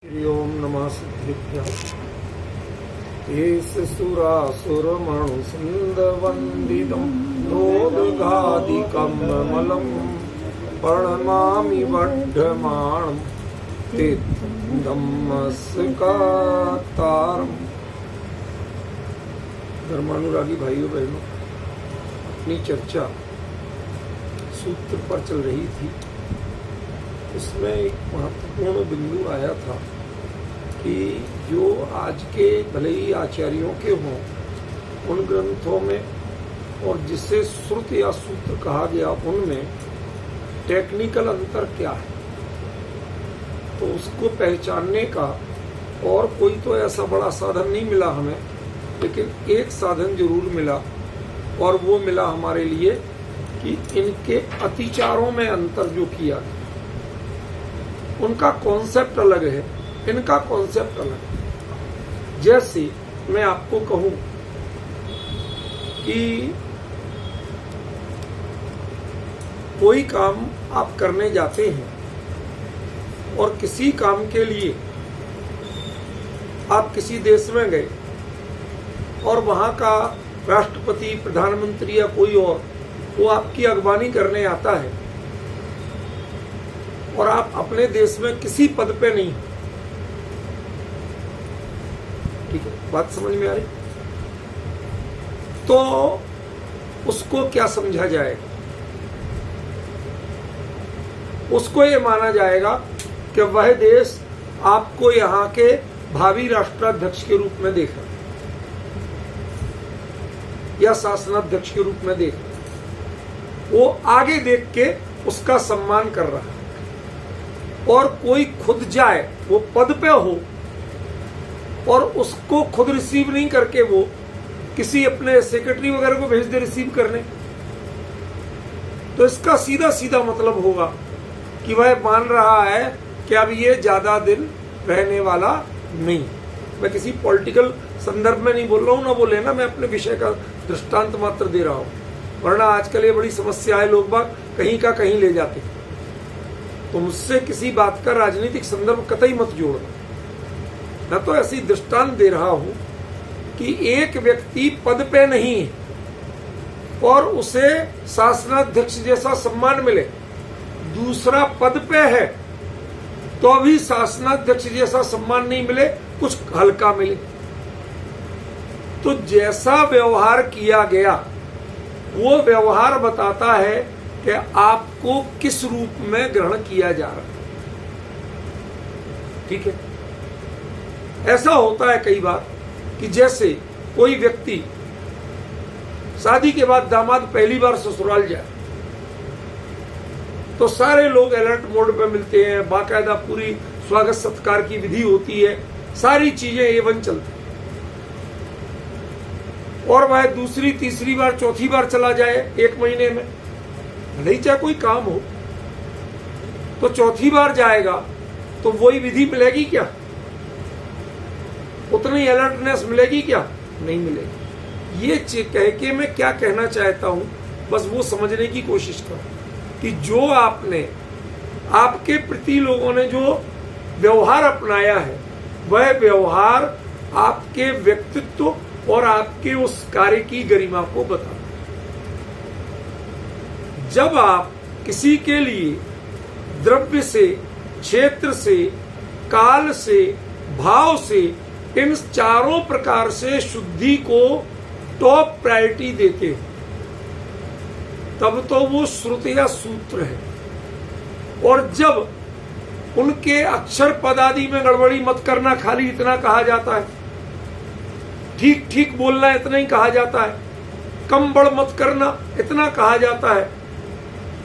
ओम नमः सिद्धिभ्यां तेस सुरासुरमणुसुन्दवन्दितं दोदघादिकं मलं प्रणमामि वर्धमानं तेन्दमस्कातारम्। धर्मानुरागी भाइयों बहनों, अपनी चर्चा सूत्र पर चल रही थी। उसमें एक महत्वपूर्ण बिंदु आया था कि जो आज के भले ही आचार्यों के हों उन ग्रंथों में और जिसे श्रुत या सूत्र कहा गया उनमें टेक्निकल अंतर क्या है, तो उसको पहचानने का और कोई तो ऐसा बड़ा साधन नहीं मिला हमें, लेकिन एक साधन जरूर मिला और वो मिला हमारे लिए कि इनके अतिचारों में अंतर जो किया गया, उनका कॉन्सेप्ट अलग है, इनका कॉन्सेप्ट अलग है। जैसे मैं आपको कहूं कि कोई काम आप करने जाते हैं और किसी काम के लिए आप किसी देश में गए और वहां का राष्ट्रपति, प्रधानमंत्री या कोई और वो आपकी अगवानी करने आता है और आप अपने देश में किसी पद पे नहीं, ठीक है, बात समझ में आ रही? तो उसको क्या समझा जाएगा? उसको ये माना जाएगा कि वह देश आपको यहाँ के भावी राष्ट्राध्यक्ष के रूप में देख रहा है या शासनाध्यक्ष के रूप में देख रहा है, वो आगे देख के उसका सम्मान कर रहा है। और कोई खुद जाए, वो पद पे हो और उसको खुद रिसीव नहीं करके वो किसी अपने सेक्रेटरी वगैरह को भेज दे रिसीव करने, तो इसका सीधा सीधा मतलब होगा कि वह मान रहा है कि अब ये ज्यादा दिन रहने वाला नहीं। मैं किसी पॉलिटिकल संदर्भ में नहीं बोल रहा हूं, ना वो लेना, मैं अपने विषय का दृष्टांत मात्र दे रहा हूं, वरना आजकल ये बड़ी समस्या है, लोग बाग कहीं का कहीं ले जाते हैं। तो मुझसे किसी बात का राजनीतिक संदर्भ कतई मत जोड़ना। मैं तो ऐसी दृष्टांत दे रहा हूं कि एक व्यक्ति पद पे नहीं है और उसे शासनाध्यक्ष जैसा सम्मान मिले, दूसरा पद पे है तो अभी शासनाध्यक्ष जैसा सम्मान नहीं मिले, कुछ हल्का मिले। तो जैसा व्यवहार किया गया वो व्यवहार बताता है कि आपको किस रूप में ग्रहण किया जा रहा है, ठीक है। ऐसा होता है कई बार कि जैसे कोई व्यक्ति शादी के बाद दामाद पहली बार ससुराल जाए तो सारे लोग अलर्ट मोड पे मिलते हैं, बाकायदा पूरी स्वागत सत्कार की विधि होती है, सारी चीजें एवन चलती है। और वह दूसरी, तीसरी बार, चौथी बार चला जाए एक महीने में, नहीं चाहे कोई काम हो, तो चौथी बार जाएगा तो वही विधि मिलेगी क्या? उतनी अलर्टनेस मिलेगी क्या? नहीं मिलेगी। ये कह के मैं क्या कहना चाहता हूं, बस वो समझने की कोशिश करो कि जो आपने, आपके प्रति लोगों ने जो व्यवहार अपनाया है, वह व्यवहार आपके व्यक्तित्व और आपके उस कार्य की गरिमा को बताता है। जब आप किसी के लिए द्रव्य से, क्षेत्र से, काल से, भाव से, इन चारों प्रकार से शुद्धि को टॉप प्रायोरिटी देते हो, तब तो वो श्रुत या सूत्र है। और जब उनके अक्षर पद आदि में गड़बड़ी मत करना, खाली इतना कहा जाता है, ठीक ठीक बोलना इतना ही कहा जाता है, कम बड़ मत करना इतना कहा जाता है,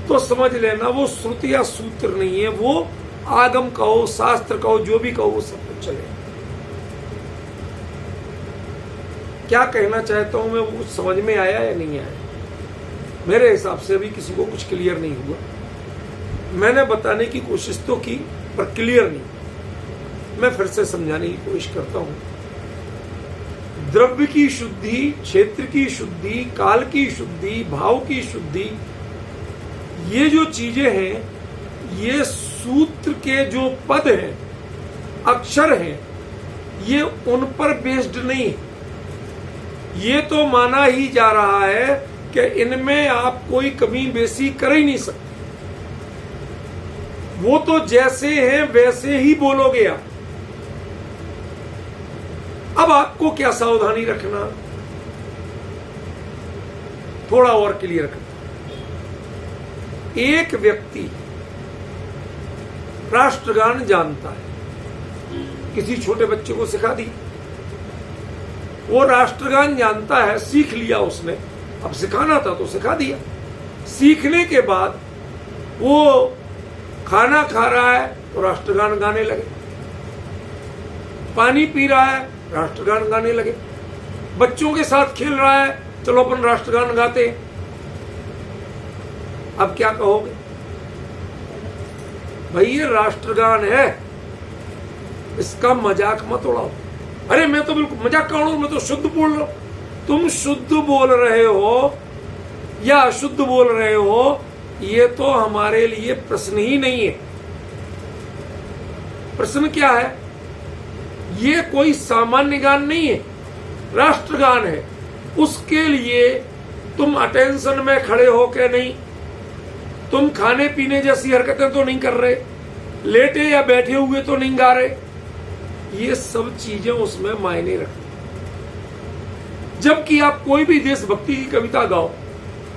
तो समझ लेना वो श्रुति या सूत्र नहीं है, वो आगम कहो, शास्त्र कहो, जो भी कहो, वो सब कुछ चलेगा। क्या कहना चाहता हूं मैं, वो समझ में आया या नहीं आया? मेरे हिसाब से अभी किसी को कुछ क्लियर नहीं हुआ। मैंने बताने की कोशिश तो की पर क्लियर नहीं। मैं फिर से समझाने की कोशिश करता हूं। द्रव्य की शुद्धि, क्षेत्र की शुद्धि, काल की शुद्धि, भाव की शुद्धि, ये जो चीजें हैं, ये सूत्र के जो पद हैं अक्षर हैं ये उन पर बेस्ड नहीं है। ये तो माना ही जा रहा है कि इनमें आप कोई कमी बेसी कर ही नहीं सकते, वो तो जैसे हैं वैसे ही बोलोगे आप। अब आपको क्या सावधानी रखना, थोड़ा और क्लियर रखना। एक व्यक्ति राष्ट्रगान जानता है, किसी छोटे बच्चे को सिखा दी, वो राष्ट्रगान जानता है, सीख लिया उसने, अब सिखाना था तो सिखा दिया। सीखने के बाद वो खाना खा रहा है तो राष्ट्रगान गाने लगे, पानी पी रहा है राष्ट्रगान गाने लगे, बच्चों के साथ खेल रहा है चलो अपन राष्ट्रगान गाते। अब क्या कहोगे, भाई ये राष्ट्रगान है, इसका मजाक मत उड़ाओ। अरे मैं तो बिल्कुल मजाक कर रहा हूं, मैं तो शुद्ध बोल रहा हूं। तुम शुद्ध बोल रहे हो या अशुद्ध बोल रहे हो, ये तो हमारे लिए प्रश्न ही नहीं है। प्रश्न क्या है, ये कोई सामान्य गान नहीं है, राष्ट्रगान है। उसके लिए तुम अटेंशन में खड़े हो के नहीं, तुम खाने पीने जैसी हरकतें तो नहीं कर रहे, लेटे या बैठे हुए तो नहीं गा रहे, ये सब चीजें उसमें मायने रखती। जबकि आप कोई भी देशभक्ति की कविता गाओ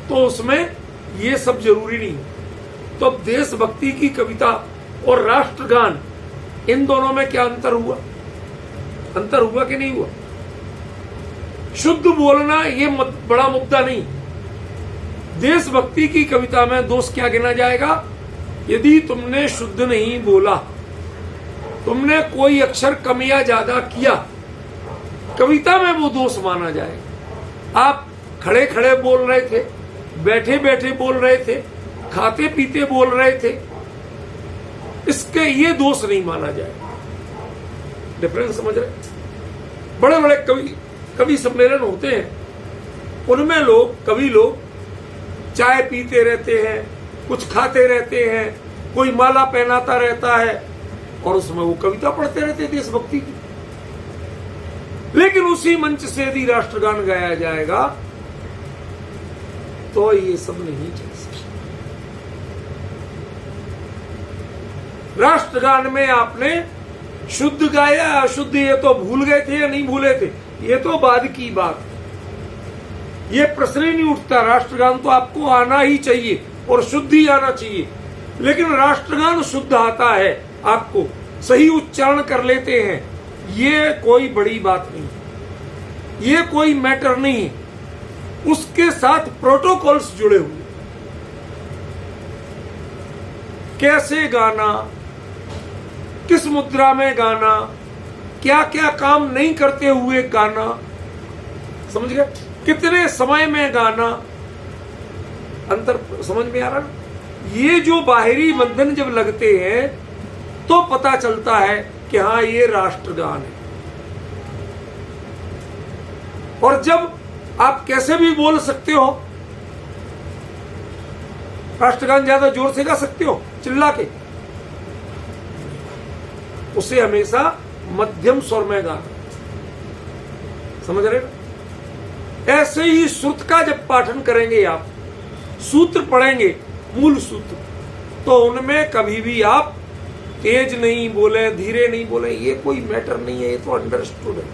तो उसमें ये सब जरूरी नहीं है। तो अब देशभक्ति की कविता और राष्ट्रगान, इन दोनों में क्या अंतर हुआ? अंतर हुआ कि नहीं हुआ? शुद्ध बोलना ये बड़ा मुद्दा नहीं। देशभक्ति की कविता में दोष क्या गिना जाएगा? यदि तुमने शुद्ध नहीं बोला, तुमने कोई अक्षर कम या ज्यादा किया, कविता में वो दोष माना जाएगा। आप खड़े खड़े बोल रहे थे, बैठे बैठे बोल रहे थे, खाते पीते बोल रहे थे, इसके ये दोष नहीं माना जाएगा। डिफरेंस समझ रहे? बड़े बड़े कवि सम्मेलन होते हैं, उनमें कवि लोग चाय पीते रहते हैं, कुछ खाते रहते हैं, कोई माला पहनाता रहता है और उसमें वो कविता पढ़ते रहते हैं देशभक्ति की। लेकिन उसी मंच से यदि राष्ट्रगान गाया जाएगा तो ये सब नहीं चल सकता। राष्ट्रगान में आपने शुद्ध गाया अशुद्ध ये तो भूल गए थे या नहीं भूले थे, ये तो बाद की बात, ये प्रश्न ही नहीं उठता। राष्ट्रगान तो आपको आना ही चाहिए और शुद्ध ही आना चाहिए। लेकिन राष्ट्रगान शुद्ध आता है, आपको सही उच्चारण कर लेते हैं, ये कोई बड़ी बात नहीं, ये कोई मैटर नहीं। उसके साथ प्रोटोकॉल्स जुड़े हुए, कैसे गाना, किस मुद्रा में गाना, क्या क्या काम नहीं करते हुए गाना, समझ गए? कितने समय में गाना, अंतर समझ में आ रहा? ये जो बाहरी बंधन जब लगते हैं तो पता चलता है कि हाँ ये राष्ट्रगान है। और जब आप कैसे भी बोल सकते हो, राष्ट्रगान ज्यादा जोर से गा सकते हो चिल्ला के, उसे हमेशा मध्यम स्वर में गाना, समझ रहे ना? ऐसे ही श्रुत का जब पाठन करेंगे आप, सूत्र पढ़ेंगे, मूल सूत्र, तो उनमें कभी भी आप तेज नहीं बोले, धीरे नहीं बोले, ये कोई मैटर नहीं है, ये तो अंडरस्टूड है।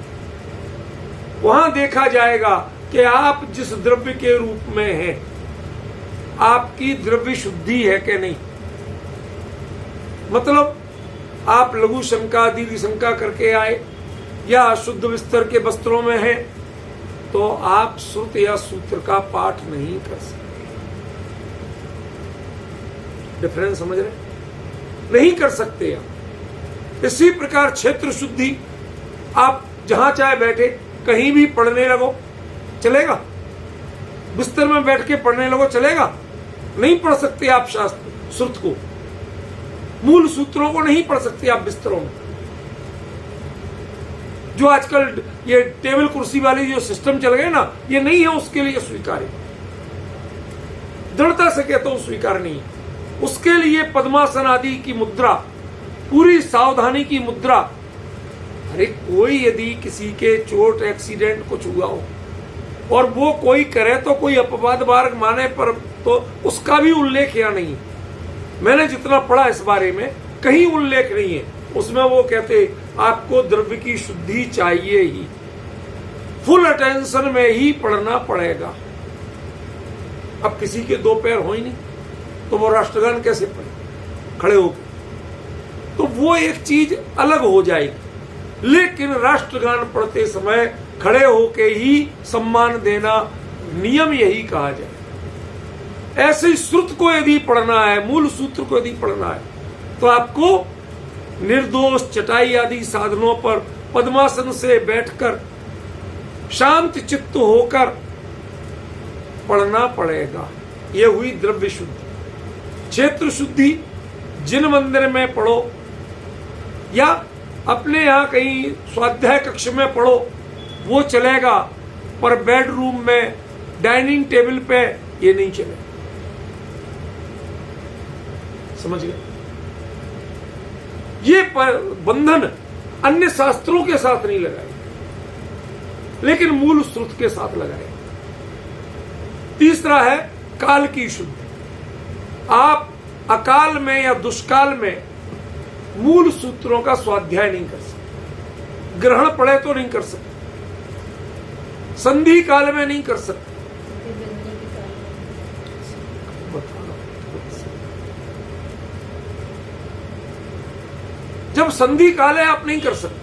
वहां देखा जाएगा कि आप जिस द्रव्य के रूप में हैं, आपकी द्रव्य शुद्धि है कि नहीं। मतलब आप लघु शंका दीर्घ शंका करके आए या शुद्ध विस्तर के वस्त्रों में हैं, तो आप श्रुत या सूत्र का पाठ नहीं कर सकते। डिफरेंस समझ रहे? नहीं कर सकते आप। इसी प्रकार क्षेत्र शुद्धि, आप जहां चाहे बैठे कहीं भी पढ़ने लगो, चलेगा? बिस्तर में बैठ के पढ़ने लगो, चलेगा? नहीं पढ़ सकते आप शास्त्र श्रुत को, मूल सूत्रों को नहीं पढ़ सकते आप बिस्तरों में। जो आजकल ये टेबल कुर्सी वाली जो सिस्टम चल गए ना, ये नहीं है उसके लिए स्वीकार्य। दृढ़ता से कहता हूं स्वीकार नहीं है। उसके लिए पद्मासन आदि की मुद्रा, पूरी सावधानी की मुद्रा अरे कोई यदि किसी के चोट एक्सीडेंट कुछ हुआ हो और वो कोई करे तो कोई अपवाद मार्ग माने, पर तो उसका भी उल्लेख यहाँ नहीं है। मैंने जितना पढ़ा इस बारे में कहीं उल्लेख नहीं है। उसमें वो कहते आपको द्रव्य की शुद्धि चाहिए ही, फुल अटेंशन में ही पढ़ना पड़ेगा। अब किसी के दो पैर हो ही नहीं तो वो राष्ट्रगान कैसे पढ़े खड़े होकर? तो वो एक चीज अलग हो जाएगी। लेकिन राष्ट्रगान पढ़ते समय खड़े होके ही सम्मान देना नियम यही कहा जाए। ऐसे ही श्रुत को यदि पढ़ना है, मूल सूत्र को यदि पढ़ना है, तो आपको निर्दोष चटाई आदि साधनों पर पद्मासन से बैठकर शांत चित्त होकर पढ़ना पड़ेगा। यह हुई द्रव्य शुद्धि। क्षेत्र शुद्धि जिन मंदिर में पढ़ो या अपने यहां कहीं स्वाध्याय कक्ष में पढ़ो वो चलेगा, पर बेडरूम में डाइनिंग टेबल पे ये नहीं चलेगा। समझ गए? ये बंधन अन्य शास्त्रों के साथ नहीं लगाए, लेकिन मूल श्रुत के साथ लगाए। तीसरा है काल की शुद्धि। आप अकाल में या दुष्काल में मूल सूत्रों का स्वाध्याय नहीं कर सकते। ग्रहण पड़े तो नहीं कर सकते, संधि काल में नहीं कर सकते। जब संधि काल है आप नहीं कर सकते,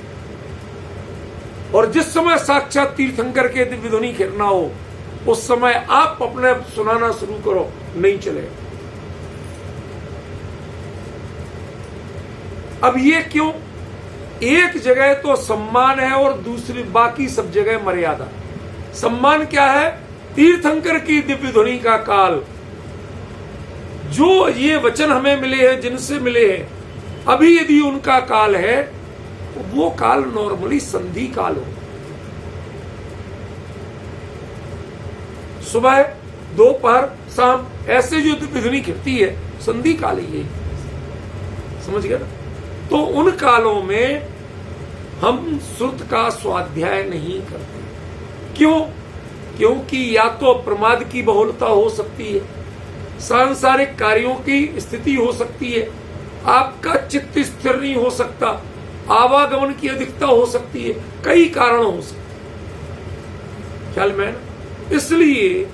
और जिस समय साक्षात तीर्थंकर के दिव्य ध्वनि खेलना हो उस समय आप अपने सुनाना शुरू करो, नहीं चलेगा। अब ये क्यों? एक जगह तो सम्मान है और दूसरी बाकी सब जगह मर्यादा। सम्मान क्या है? तीर्थंकर की दिव्य ध्वनि का काल, जो ये वचन हमें मिले हैं, जिनसे मिले हैं, अभी यदि उनका काल है तो वो काल नॉर्मली संधि काल हो। सुबह दोपहर शाम ऐसे जो दिव्य ध्वनि खिलती है संधि काल ही है। समझ गए ना? तो उन कालों में हम श्रुत का स्वाध्याय नहीं करते। क्यों? क्योंकि या तो प्रमाद की बहुलता हो सकती है, सांसारिक कार्यों की स्थिति हो सकती है, आपका चित्त स्थिर नहीं हो सकता, आवागमन की अधिकता हो सकती है, कई कारण हो सकते। ख्याल में ना? इसलिए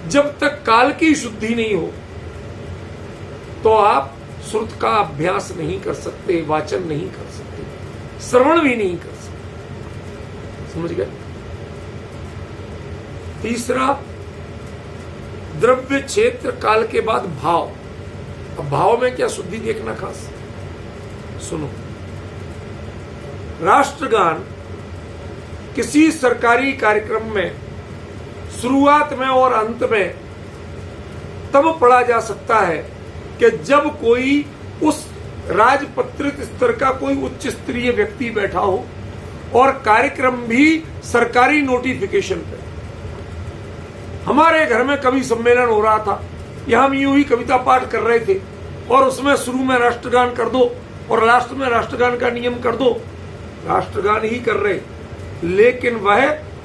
जब तक काल की शुद्धि नहीं हो तो आप श्रुत का अभ्यास नहीं कर सकते, वाचन नहीं कर सकते, श्रवण भी नहीं कर सकते। समझ गए? तीसरा द्रव्य क्षेत्र काल के बाद भाव। अब भाव में क्या शुद्धि देखना खास? सुनो, राष्ट्रगान किसी सरकारी कार्यक्रम में शुरुआत में और अंत में तब पढ़ा जा सकता है कि जब कोई उस राजपत्रित स्तर का कोई उच्च स्तरीय व्यक्ति बैठा हो और कार्यक्रम भी सरकारी नोटिफिकेशन पे। हमारे घर में कभी सम्मेलन हो रहा था, यहां हम यूं ही कविता पाठ कर रहे थे और उसमें शुरू में राष्ट्रगान कर दो और लास्ट में राष्ट्रगान का नियम कर दो। राष्ट्रगान ही कर रहे, लेकिन वह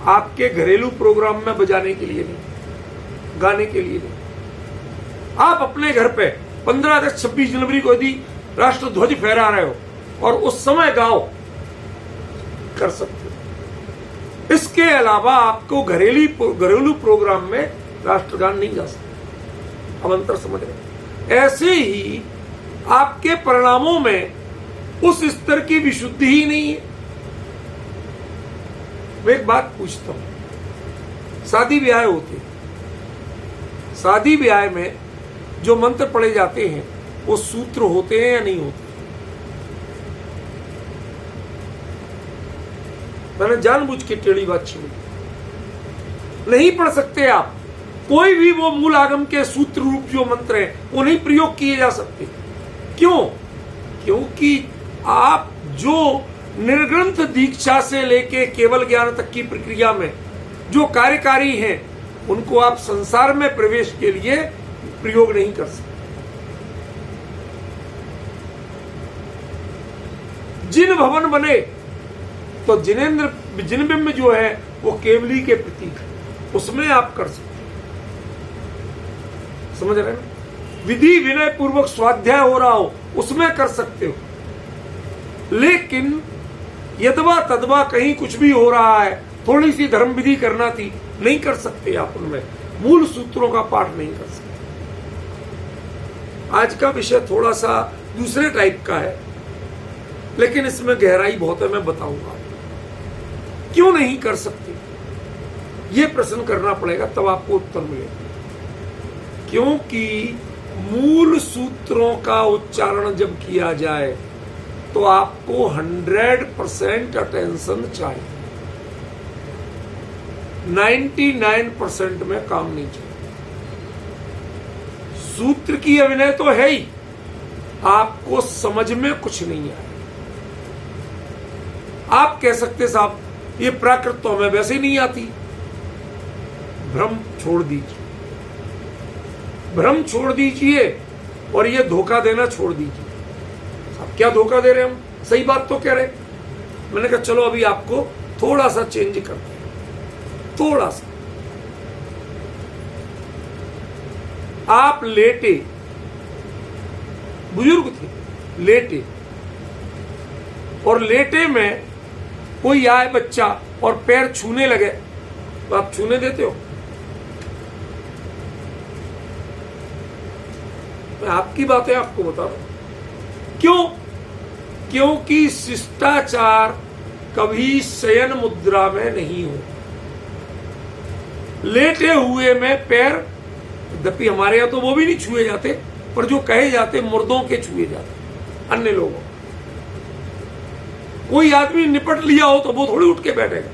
आपके घरेलू प्रोग्राम में बजाने के लिए नहीं, गाने के लिए नहीं। आप अपने घर पे 15 अगस्त 26 जनवरी को यदि राष्ट्र ध्वज फहरा रहे हो और उस समय गाओ, कर सकते हो। इसके अलावा आपको घरेलू प्रोग्राम में राष्ट्रगान नहीं गा सकते। अब अंतर समझ रहे? ऐसे ही आपके परिणामों में उस स्तर की विशुद्धि ही नहीं है। मैं एक बात पूछता हूं, शादी ब्याह होते, शादी ब्याह में जो मंत्र पढ़े जाते हैं वो सूत्र होते हैं या नहीं होते? मैंने जानबूझ के टेढ़ी बात छेड़ी। नहीं पढ़ सकते आप। कोई भी वो मूल आगम के सूत्र रूप जो मंत्र हैं वो नहीं प्रयोग किए जा सकते। क्यों? क्योंकि आप जो निर्ग्रंथ दीक्षा से लेके केवल ज्ञान तक की प्रक्रिया में जो कार्यकारी हैं उनको आप संसार में प्रवेश के लिए प्रयोग नहीं कर सकते। जिन भवन बने तो जिनबिंब जो है वो केवली के प्रतीक है, उसमें आप कर सकते हैं। समझ रहे हैं? विधि विनय पूर्वक स्वाध्याय हो रहा हो उसमें कर सकते हो, लेकिन यदवा तदवा कहीं कुछ भी हो रहा है, थोड़ी सी धर्म विधि करना थी, नहीं कर सकते आप उनमें, मूल सूत्रों का पाठ नहीं कर सकते। आज का विषय थोड़ा सा दूसरे टाइप का है, लेकिन इसमें गहराई बहुत है, मैं बताऊंगा क्यों नहीं कर सकते। ये प्रश्न करना पड़ेगा, तब आपको उत्तर मिलेगा। क्योंकि मूल सूत्रों का उच्चारण जब किया जाए तो आपको 100% अटेंशन चाहिए, 99% में काम नहीं चाहिए। सूत्र की अभिनय तो है ही, आपको समझ में कुछ नहीं आया। आप कह सकते साहब ये प्राकृत तो हमें वैसे ही नहीं आती। भ्रम छोड़ दीजिए, भ्रम छोड़ दीजिए और ये धोखा देना छोड़ दीजिए। अब क्या धोखा दे रहे हम, सही बात तो कह रहे। मैंने कहा चलो अभी आपको थोड़ा सा चेंज करते हैं, थोड़ा सा। आप लेटे, बुजुर्ग थे, लेटे, और लेटे में कोई आए बच्चा और पैर छूने लगे, तो आप छूने देते हो? मैं आपकी बातें आपको बता रहा हूं। क्यों? क्योंकि शिष्टाचार कभी शयन मुद्रा में नहीं हो। लेटे हुए में पैर, यद्यपि हमारे यहां तो वो भी नहीं छुए जाते, पर जो कहे जाते मुर्दों के छुए जाते अन्य लोगों। कोई आदमी निपट लिया हो तो वो थोड़ी उठ के बैठेगा,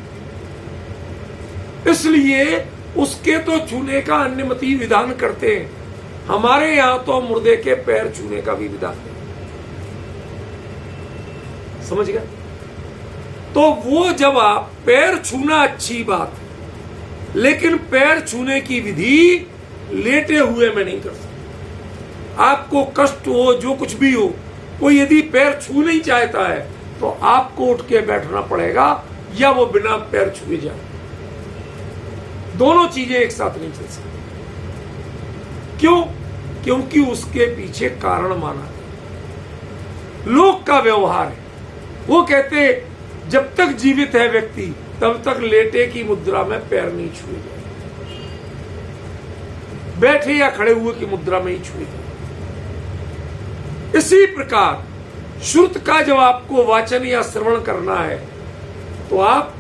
इसलिए उसके तो छूने का अन्यमति विधान करते हैं। हमारे यहां तो मुर्दे के पैर छूने का भी विधान है। समझ गया? तो वो जब आप पैर छूना अच्छी बात है, लेकिन पैर छूने की विधि लेटे हुए में नहीं कर सकते। आपको कष्ट हो, जो कुछ भी हो, वो यदि पैर छू नहीं चाहता है तो आपको उठ के बैठना पड़ेगा, या वो बिना पैर छुए जाए। दोनों चीजें एक साथ नहीं चल सकती। क्यों? क्योंकि उसके पीछे कारण माना है, लोक का व्यवहार है। वो कहते जब तक जीवित है व्यक्ति तब तक लेटे की मुद्रा में पैर नहीं छुए जाए, बैठे या खड़े हुए की मुद्रा में ही छुए जाए। इसी प्रकार श्रुत का जब आपको वाचन या श्रवण करना है तो आप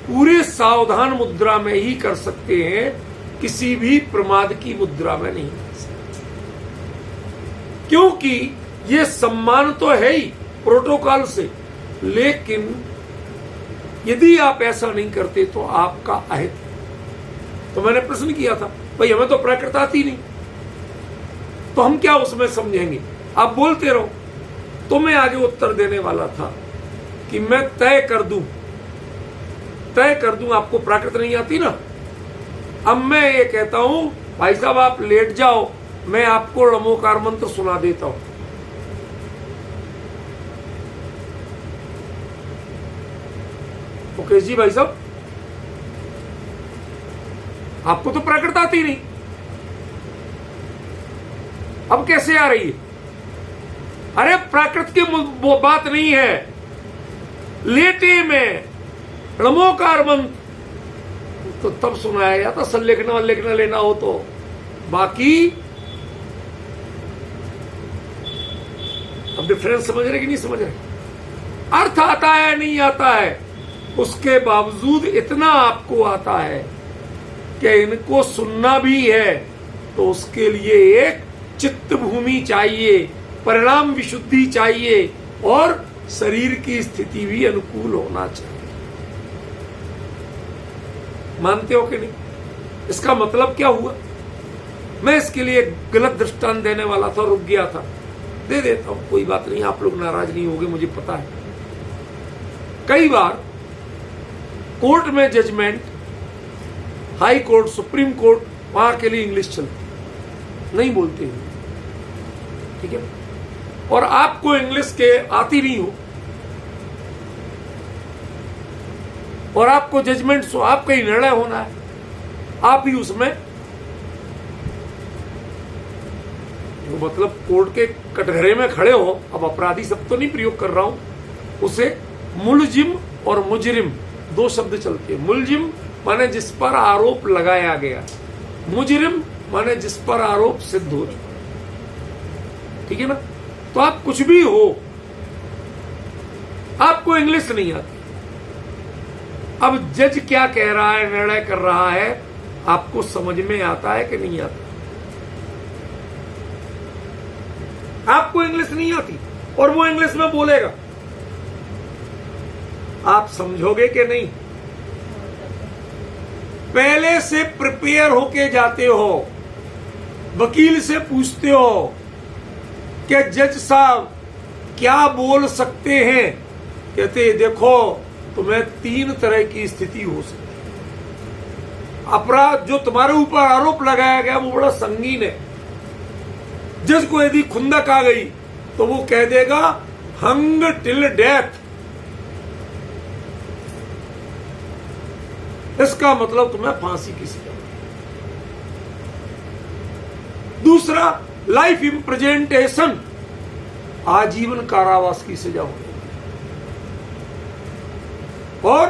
पूरे सावधान मुद्रा में ही कर सकते हैं, किसी भी प्रमाद की मुद्रा में नहीं कर सकते। क्योंकि ये सम्मान तो है ही प्रोटोकॉल से, लेकिन यदि आप ऐसा नहीं करते तो आपका अहित। तो मैंने प्रश्न किया था, भाई हमें तो प्राकृत आती नहीं, तो हम क्या उसमें समझेंगे? आप बोलते रहो। तो मैं आगे उत्तर देने वाला था कि मैं तय कर दूं, आपको प्राकृत नहीं आती ना। अब मैं ये कहता हूं भाई साहब आप लेट जाओ, मैं आपको णमोकार मंत्र सुना देता हूं। ओके जी भाई साहब, आपको तो प्राकृत आती नहीं, अब कैसे आ रही है? अरे प्राकृत की वो बात नहीं है, लेटे में णमोकार मंत्र तो तब सुनाया जाता, संलेखना लेना हो तो। बाकी अब डिफरेंस समझ रहे कि नहीं समझ रहे? अर्थ आता है नहीं आता है, उसके बावजूद इतना आपको आता है कि इनको सुनना भी है तो उसके लिए एक चित्त भूमि चाहिए, परिणाम विशुद्धि चाहिए, और शरीर की स्थिति भी अनुकूल होना चाहिए। मानते हो कि नहीं? इसका मतलब क्या हुआ? मैं इसके लिए गलत दृष्टांत देने वाला था, रुक गया था, दे देता हूं, कोई बात नहीं, आप लोग नाराज नहीं होंगे, मुझे पता है। कई बार कोर्ट में judgement, high court, supreme court, वहां के लिए इंग्लिश चलती, नहीं बोलते हैं, ठीक है? और आपको इंग्लिश के आती नहीं हो और आपको जजमेंट सो आपका ही निर्णय होना है, आप ही उसमें जो मतलब कोर्ट के कटघरे में खड़े हो। अब अपराधी शब्द तो नहीं प्रयोग कर रहा हूं, उसे मुलजिम और मुजरिम दो शब्द चलते हैं। मुलजिम माने जिस पर आरोप लगाया गया, मुजरिम माने जिस पर आरोप सिद्ध हो चुका, ठीक है ना। तो आप कुछ भी हो, आपको इंग्लिश नहीं आती, अब जज क्या कह रहा है, निर्णय कर रहा है, आपको समझ में आता है कि नहीं आता? आपको इंग्लिश नहीं आती और वो इंग्लिश में बोलेगा, आप समझोगे कि नहीं? पहले से प्रिपेयर होके जाते हो, वकील से पूछते हो कि जज साहब क्या बोल सकते हैं, कहते देखो तुम्हें 3 तरह की स्थिति हो सकती है। अपराध जो तुम्हारे ऊपर आरोप लगाया गया वो बड़ा संगीन है। जज को यदि खुंदक आ गई तो वो कह देगा हंग टिल डेथ। इसका मतलब तुम्हें फांसी की सजा। दूसरा, लाइफ इम्प्रिजनटेशन, आजीवन कारावास की सजा होगी। और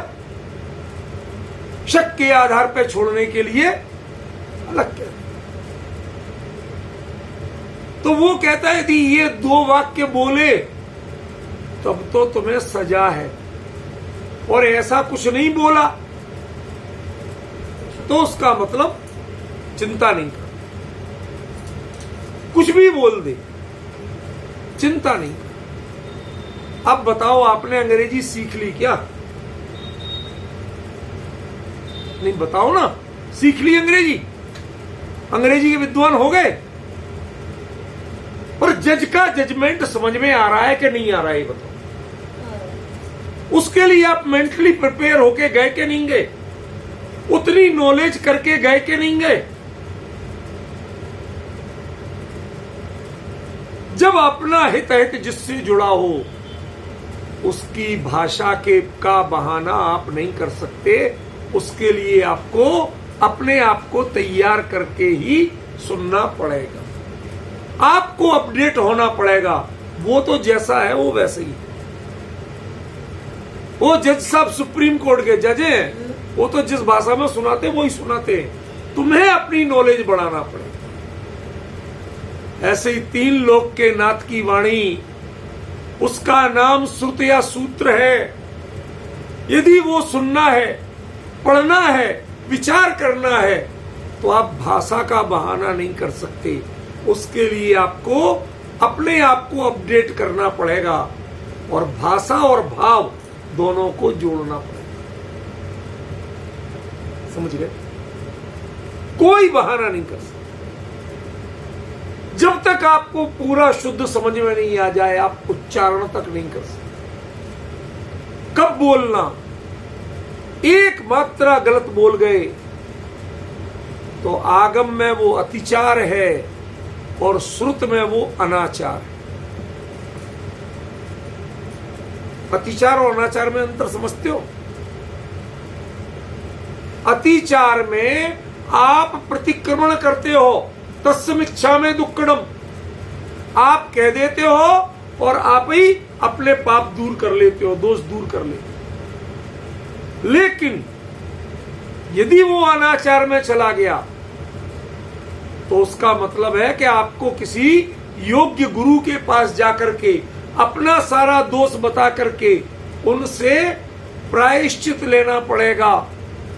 शक के आधार पर छोड़ने के लिए अलग कहता। तो वो कहता है यदि ये 2 वाक्य बोले तब तो तुम्हें सजा है, और ऐसा कुछ नहीं बोला तो उसका मतलब चिंता नहीं कर, कुछ भी बोल दे चिंता नहीं कर। अब बताओ आपने अंग्रेजी सीख ली क्या? नहीं, बताओ ना, सीख ली अंग्रेजी? अंग्रेजी के विद्वान हो गए? और जज का जजमेंट समझ में आ रहा है कि नहीं आ रहा है, बताओ। उसके लिए आप मेंटली प्रिपेयर होके गए कि नहीं गए? उतनी नॉलेज करके गए कि नहीं गए? जब अपना हित जिससे जुड़ा हो उसकी भाषा का बहाना आप नहीं कर सकते, उसके लिए आपको अपने आप को तैयार करके ही सुनना पड़ेगा, आपको अपडेट होना पड़ेगा। वो तो जैसा है वो वैसे ही। वो जज साहब सुप्रीम कोर्ट के जज हैं, वो तो जिस भाषा में सुनाते वो ही सुनाते हैं। तुम्हें अपनी नॉलेज बढ़ाना पड़ेगा। ऐसे ही 3 लोक के नाथ की वाणी, उसका नाम श्रुत या सूत्र है। यदि वो सुनना है, पढ़ना है, विचार करना है, तो आप भाषा का बहाना नहीं कर सकते। उसके लिए आपको अपने आप को अपडेट करना पड़ेगा और भाषा और भाव दोनों को जोड़ना पड़ेगा। समझ गए? कोई बहाना नहीं कर सकते। जब तक आपको पूरा शुद्ध समझ में नहीं आ जाए, आप उच्चारण तक नहीं कर सकते। कब बोलना, एक मात्रा गलत बोल गए तो आगम में वो अतिचार है और श्रुत में वो अनाचार है। अतिचार और अनाचार में अंतर समझते हो? अतिचार में आप प्रतिक्रमण करते हो, तस्मिच्छा में दुक्कड़म, आप कह देते हो और आप ही अपने पाप दूर कर लेते हो, दोष दूर कर लेते हो। लेकिन यदि वो अनाचार में चला गया तो उसका मतलब है कि आपको किसी योग्य गुरु के पास जाकर के अपना सारा दोष बता करके उनसे प्रायश्चित लेना पड़ेगा।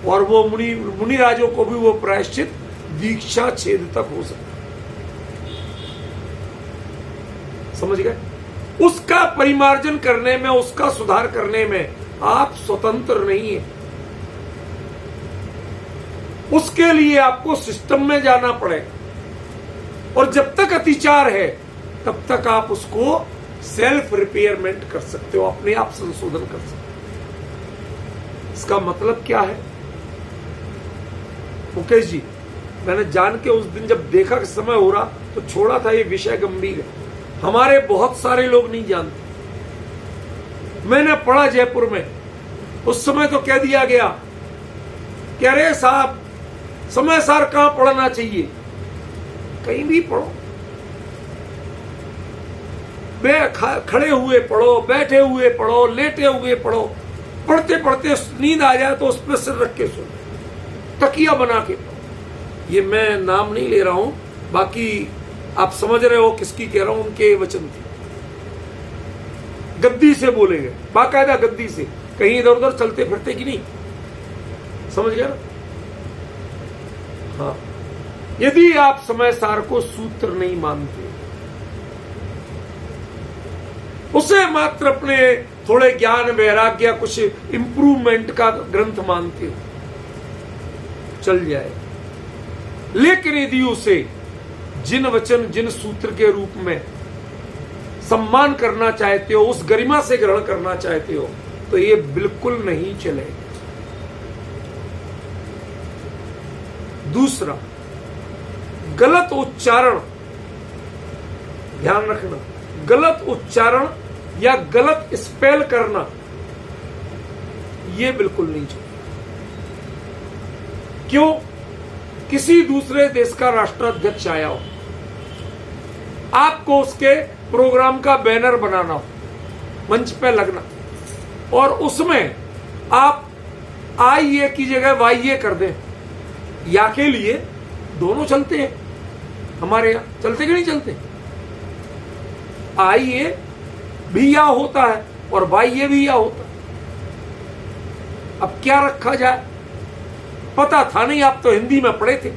और वो मुनिराजों को भी वो प्रायश्चित दीक्षा छेद तक हो सकता। समझ गए? उसका परिमार्जन करने में, उसका सुधार करने में आप स्वतंत्र नहीं है। उसके लिए आपको सिस्टम में जाना पड़ेगा। और जब तक अतिचार है तब तक आप उसको सेल्फ रिपेयरमेंट कर सकते हो, अपने आप संशोधन कर सकते हो। इसका मतलब क्या है मुकेश जी? मैंने जान के उस दिन जब देखा कि समय हो रहा तो छोड़ा था। ये विषय गंभीर है, हमारे बहुत सारे लोग नहीं जानते। मैंने पढ़ा जयपुर में, उस समय तो कह दिया गया कि अरे साहब समय सार कहां पढ़ना चाहिए, कहीं भी पढ़ो, खड़े हुए पढ़ो, बैठे हुए पढ़ो, लेटे हुए पढ़ो, पढ़ते पढ़ते नींद आ जाए तो उस पर सिर रख के सो, तकिया बना के पढ़ो। ये मैं नाम नहीं ले रहा हूं, बाकी आप समझ रहे हो किसकी कह रहा हूं, उनके वचन थे, गद्दी से बोले गए, बाकायदा गद्दी से, कहीं इधर उधर चलते फिरते की नहीं, समझ गया ना? हाँ, यदि आप समय सार को सूत्र नहीं मानते, उसे मात्र अपने थोड़े ज्ञान वैराग्य कुछ इंप्रूवमेंट का ग्रंथ मानते हो, चल जाए। लेकिन यदि उसे जिन वचन जिन सूत्र के रूप में सम्मान करना चाहते हो, उस गरिमा से ग्रहण करना चाहते हो, तो ये बिल्कुल नहीं चलेगा। दूसरा, गलत उच्चारण, ध्यान रखना, गलत उच्चारण या गलत स्पेल करना, यह बिल्कुल नहीं चाहिए। क्यों? किसी दूसरे देश का राष्ट्राध्यक्ष आया हो, आपको उसके प्रोग्राम का बैनर बनाना हो, मंच पे लगना, और उसमें आप आइए की जगह वाइए कर दें, या के लिए दोनों चलते हैं, हमारे यहां चलते कि नहीं चलते? आइए भी या होता है और वाइए भी या होता है। अब क्या रखा जाए? पता था नहीं, आप तो हिंदी में पढ़े थे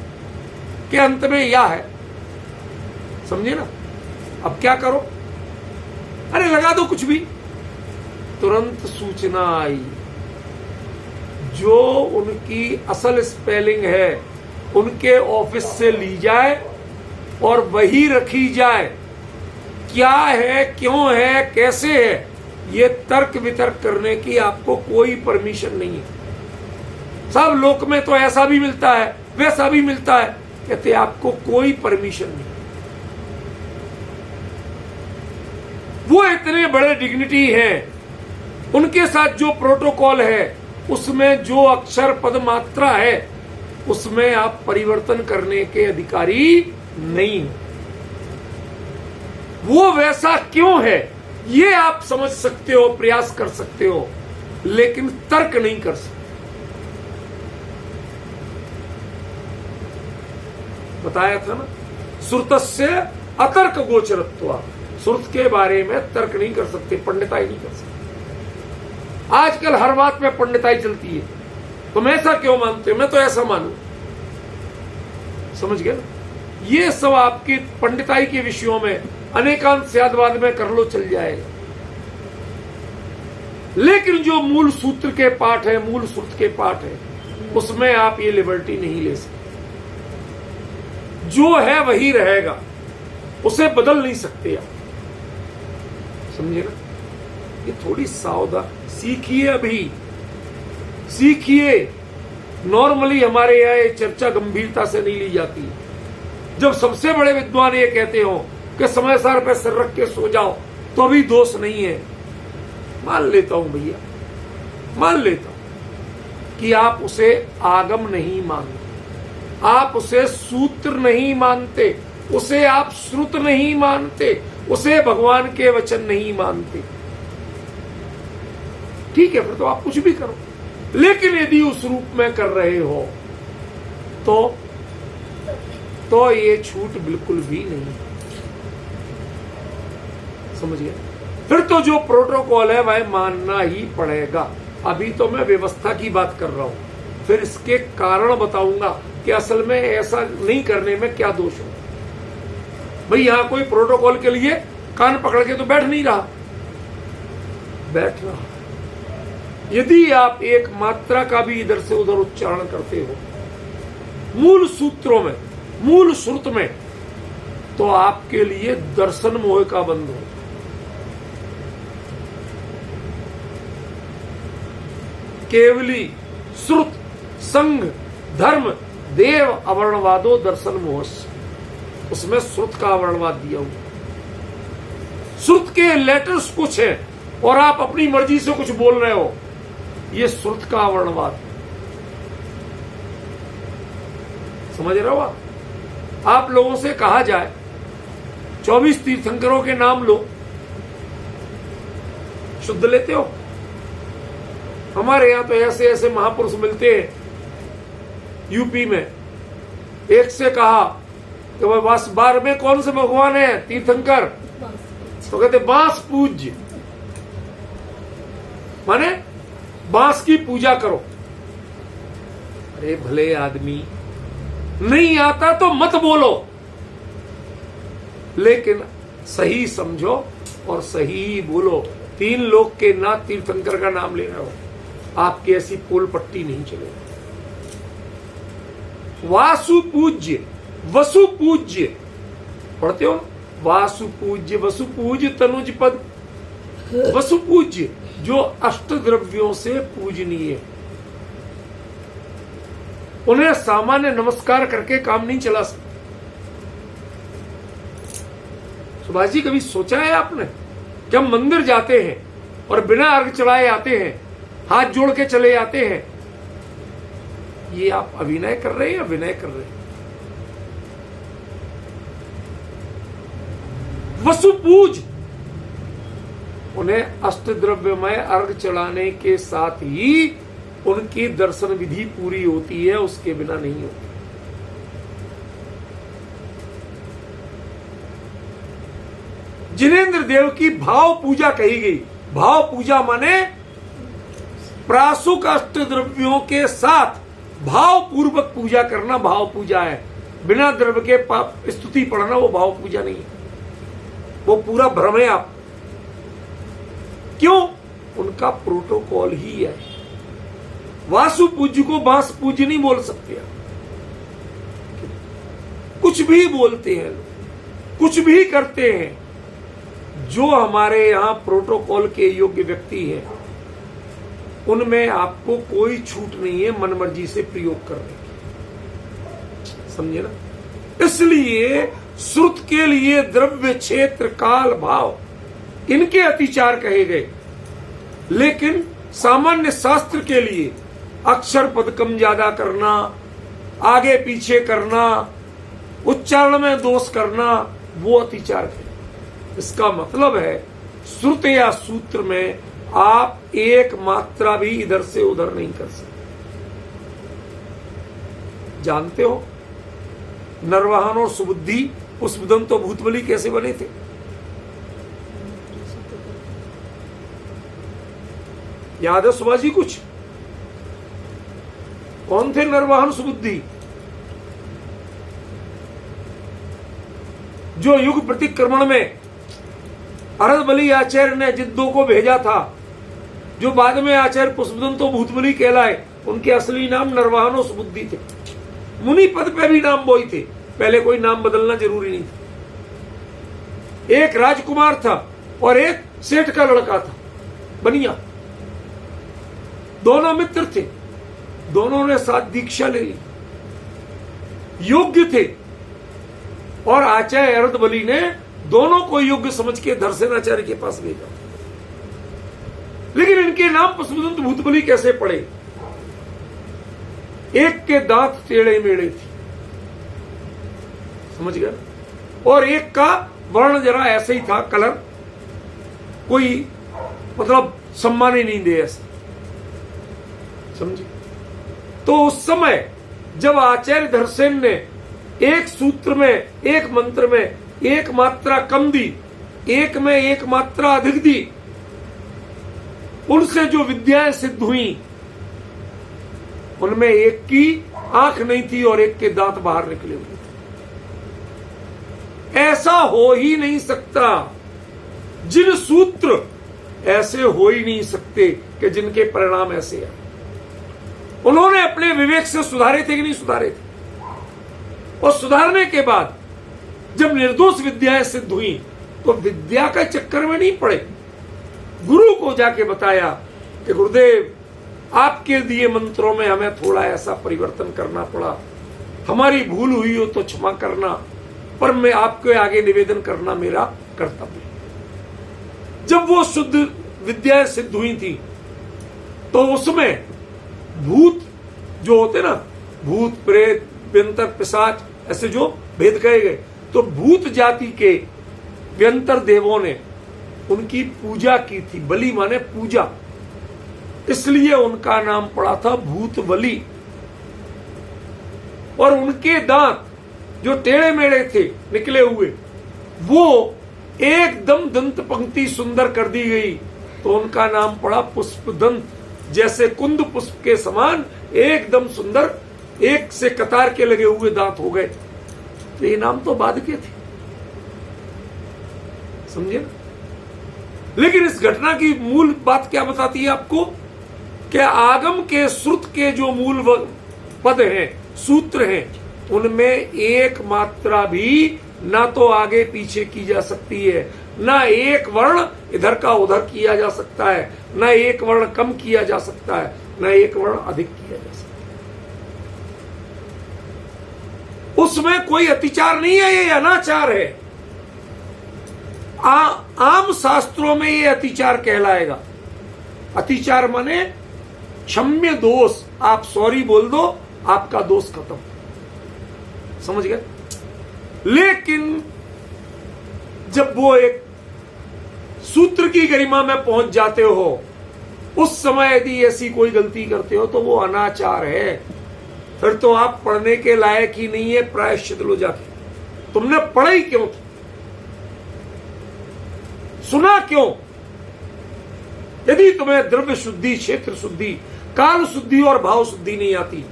कि अंत में या है, समझे ना? अब क्या करो? अरे लगा दो कुछ भी, तुरंत सूचना आई, जो उनकी असल स्पेलिंग है उनके ऑफिस से ली जाए और वही रखी जाए। क्या है, क्यों है, कैसे है, ये तर्क वितर्क करने की आपको कोई परमिशन नहीं है। सब लोक में तो ऐसा भी मिलता है, वैसा भी मिलता है, कहते आपको कोई परमिशन नहीं। वो इतने बड़े डिग्निटी हैं, उनके साथ जो प्रोटोकॉल है उसमें जो अक्षर पद मात्रा है उसमें आप परिवर्तन करने के अधिकारी नहीं हो। वो वैसा क्यों है ये आप समझ सकते हो, प्रयास कर सकते हो, लेकिन तर्क नहीं कर सकते। बताया था ना, श्रुतस्य अतर्क गोचरत्वा, श्रुत के बारे में तर्क नहीं कर सकते, पंडिताई नहीं कर सकते। आजकल हर बात में पंडिताई चलती है, तुम ऐसा क्यों मानते हो, मैं तो ऐसा मानू, समझ गए ना? ये सब आपकी पंडिताई के विषयों में अनेकांत स्यादवाद में कर लो, चल जाएगा। लेकिन जो मूल सूत्र के पाठ है, मूल श्रुत के पाठ है, उसमें आप ये लिबर्टी नहीं ले सकते। जो है वही रहेगा, उसे बदल नहीं सकते आप, समझे ना? ये थोड़ी सावधान सीखिए, अभी सीखिए। नॉर्मली हमारे यहाँ ये चर्चा गंभीरता से नहीं ली जाती। जब सबसे बड़े विद्वान ये कहते हो कि समय सार पे सिर रख के सो जाओ, तो अभी दोष नहीं है। मान लेता हूं भैया, मान लेता हूं कि आप उसे आगम नहीं मानते, आप उसे सूत्र नहीं मानते, उसे आप श्रुत नहीं मानते, उसे भगवान के वचन नहीं मानते। ठीक है, फिर तो आप कुछ भी करो। लेकिन यदि उस रूप में कर रहे हो तो ये छूट बिल्कुल भी नहीं, समझिए। फिर तो जो प्रोटोकॉल है वह मानना ही पड़ेगा। अभी तो मैं व्यवस्था की बात कर रहा हूं, फिर इसके कारण बताऊंगा कि असल में ऐसा नहीं करने में क्या दोष हो। भाई यहां कोई प्रोटोकॉल के लिए कान पकड़ के तो बैठ नहीं रहा, बैठ रहा। यदि आप एक मात्रा का भी इधर से उधर उच्चारण करते हो मूल सूत्रों में, मूल श्रुत में, तो आपके लिए दर्शन मोह का बंध हो। केवली श्रुत संघ धर्म देव अवर्णवादो दर्शन मोह, उसमें श्रुत का अवर्णवाद दिया हुआ। श्रुत के लेटर्स कुछ हैं और आप अपनी मर्जी से कुछ बोल रहे हो, ये श्रुत का वर्णवाद है। समझ रहे हो आप लोगों से कहा जाए 24 तीर्थंकरों के नाम लो, शुद्ध लेते हो? हमारे यहां तो ऐसे ऐसे महापुरुष मिलते हैं यूपी में। एक से कहा कि वह बस 12 में कौन से भगवान है तीर्थंकर, तो कहते बांस पूज्य, माने बांस की पूजा करो। अरे भले आदमी, नहीं आता तो मत बोलो, लेकिन सही समझो और सही ही बोलो। 3 लोग के ना तीर्थंकर का नाम ले रहे हो, आपकी ऐसी पोल पट्टी नहीं चलेगी। वासु पूज्य वसु पूज्य पढ़ते हो, वासु पूज्य वसु पूज्य तनुज पद। वसु पूज्य जो अष्ट द्रव्यों से पूजनीय, उन्हें सामान्य नमस्कार करके काम नहीं चला सकते। सुभाष जी, कभी सोचा है आपने कि हम मंदिर जाते हैं और बिना अर्घ चढ़ाए आते हैं, हाथ जोड़ के चले आते हैं? ये आप अभिनय कर रहे हैं या विनय कर रहे हैं? वसुपूज, उन्हें अष्टद्रव्यमय अर्घ चढ़ाने के साथ ही उनकी दर्शन विधि पूरी होती है, उसके बिना नहीं होती। जिनेंद्र देव की भाव पूजा कही गई। भाव पूजा माने प्रासुक अष्टद्रव्यों के साथ भाव पूर्वक पूजा करना भाव पूजा है। बिना द्रव्य के पाप स्तुति पढ़ना वो भाव पूजा नहीं है, वो पूरा भ्रम है। आप क्यों? उनका प्रोटोकॉल ही है। वासु पूज्य को बांस पूज्य नहीं बोल सकते आप। कुछ भी बोलते हैं लोग, कुछ भी करते हैं। जो हमारे यहां प्रोटोकॉल के योग्य व्यक्ति हैं, उनमें आपको कोई छूट नहीं है मनमर्जी से प्रयोग करने की, समझे ना? इसलिए श्रुत के लिए द्रव्य, क्षेत्र, काल, भाव इनके अतिचार कहे गए, लेकिन सामान्य शास्त्र के लिए अक्षर पद कम ज्यादा करना, आगे पीछे करना, उच्चारण में दोष करना, वो अतिचार है। इसका मतलब है श्रुत या सूत्र में आप एक मात्रा भी इधर से उधर नहीं कर सकते। जानते हो नरवाहन और सुबुद्धि पुष्पदंत और भूतबली कैसे बने थे? याद है सुभाष जी कुछ? कौन थे नरवाहन सुबुद्धि? जो युग प्रतिक्रमण में अरदबली आचार्य ने जिन 2 को भेजा था, जो बाद में आचार्य पुष्पदंत और भूतबली कहलाए, उनके असली नाम नरवाहन और सुबुद्धि थे। मुनि पद पे भी नाम वही थे, पहले कोई नाम बदलना जरूरी नहीं था। एक राजकुमार था और एक सेठ का लड़का था, बनिया। दोनों मित्र थे, दोनों ने साथ दीक्षा ले ली, योग्य थे। और आचार्य अरदबली ने दोनों को योग्य समझ के धरसेनाचार्य के पास भेजा। लेकिन इनके नाम पुष्पदंत भूतबली कैसे पड़े? एक के दांत टेढ़े मेढ़े थे, समझ गए? और एक का वर्ण जरा ऐसे ही था, कलर कोई मतलब सम्मान ही नहीं दे ऐसा, समझे? तो उस समय जब आचार्य धरसेन ने एक सूत्र में, एक मंत्र में एक मात्रा कम दी, एक में एक मात्रा अधिक दी, उनसे जो विद्याएं सिद्ध हुई, उनमें एक की आंख नहीं थी और एक के दांत बाहर निकले हुए थे। ऐसा हो ही नहीं सकता। जिन सूत्र ऐसे हो ही नहीं सकते कि जिनके परिणाम ऐसे आए। उन्होंने अपने विवेक से सुधारे थे कि नहीं सुधारे थे? और सुधारने के बाद जब निर्दोष विद्याएं सिद्ध हुई तो विद्या का चक्कर में नहीं पड़े, गुरु को जाके बताया कि गुरुदेव आपके दिए मंत्रों में हमें थोड़ा ऐसा परिवर्तन करना पड़ा, हमारी भूल हुई हो तो क्षमा करना, पर मैं आपके आगे निवेदन करना मेरा कर्तव्य। जब वो शुद्ध विद्याएं सिद्ध हुई थी तो उसमें भूत जो होते ना, भूत प्रेत व्यंतर पिशाच, ऐसे जो भेद कहे गए, तो भूत जाति के व्यंतर देवों ने उनकी पूजा की थी। बलि माने पूजा, इसलिए उनका नाम पड़ा था भूत बलि। और उनके दांत जो टेढ़े मेढ़े थे निकले हुए, वो एकदम दंत पंक्ति सुंदर कर दी गई, तो उनका नाम पड़ा पुष्प दंत। जैसे कुंद पुष्प के समान एकदम सुंदर, एक से कतार के लगे हुए दांत हो गए। तो ये नाम तो बाद के थे, समझे ना? लेकिन इस घटना की मूल बात क्या बताती है आपको, कि आगम के श्रुत के जो मूल पद हैं, सूत्र हैं, उनमें एक मात्रा भी ना तो आगे पीछे की जा सकती है, ना एक वर्ण इधर का उधर किया जा सकता है, ना एक वर्ण कम किया जा सकता है, ना एक वर्ण अधिक किया जा सकता है। उसमें कोई अतिचार नहीं है, ये अनाचार है। आम शास्त्रों में ये अतिचार कहलाएगा। अतिचार माने क्षम्य दोष, आप सॉरी बोल दो, आपका दोष खत्म, समझ गए? लेकिन जब वो एक सूत्र की गरिमा में पहुंच जाते हो, उस समय यदि ऐसी कोई गलती करते हो तो वो अनाचार है। फिर तो आप पढ़ने के लायक ही नहीं है, प्रायश्चित लो जाके। तुमने पढ़ाई क्यों की, सुना क्यों? यदि तुम्हें द्रव्य शुद्धि, क्षेत्र शुद्धि, काल शुद्धि और भाव शुद्धि नहीं आती,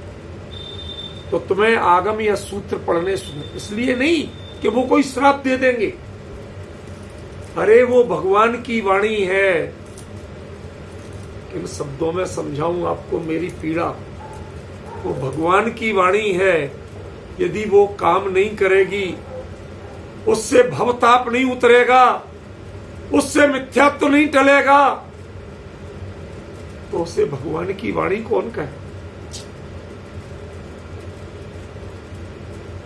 तो तुम्हें आगम या सूत्र पढ़ने सुने, इसलिए नहीं कि वो कोई श्राप दे देंगे। अरे वो भगवान की वाणी है। किन शब्दों में समझाऊं आपको मेरी पीड़ा? वो भगवान की वाणी है। यदि वो काम नहीं करेगी, उससे भवताप नहीं उतरेगा, उससे मिथ्यात्व नहीं टलेगा, तो उसे भगवान की वाणी कौन कहे?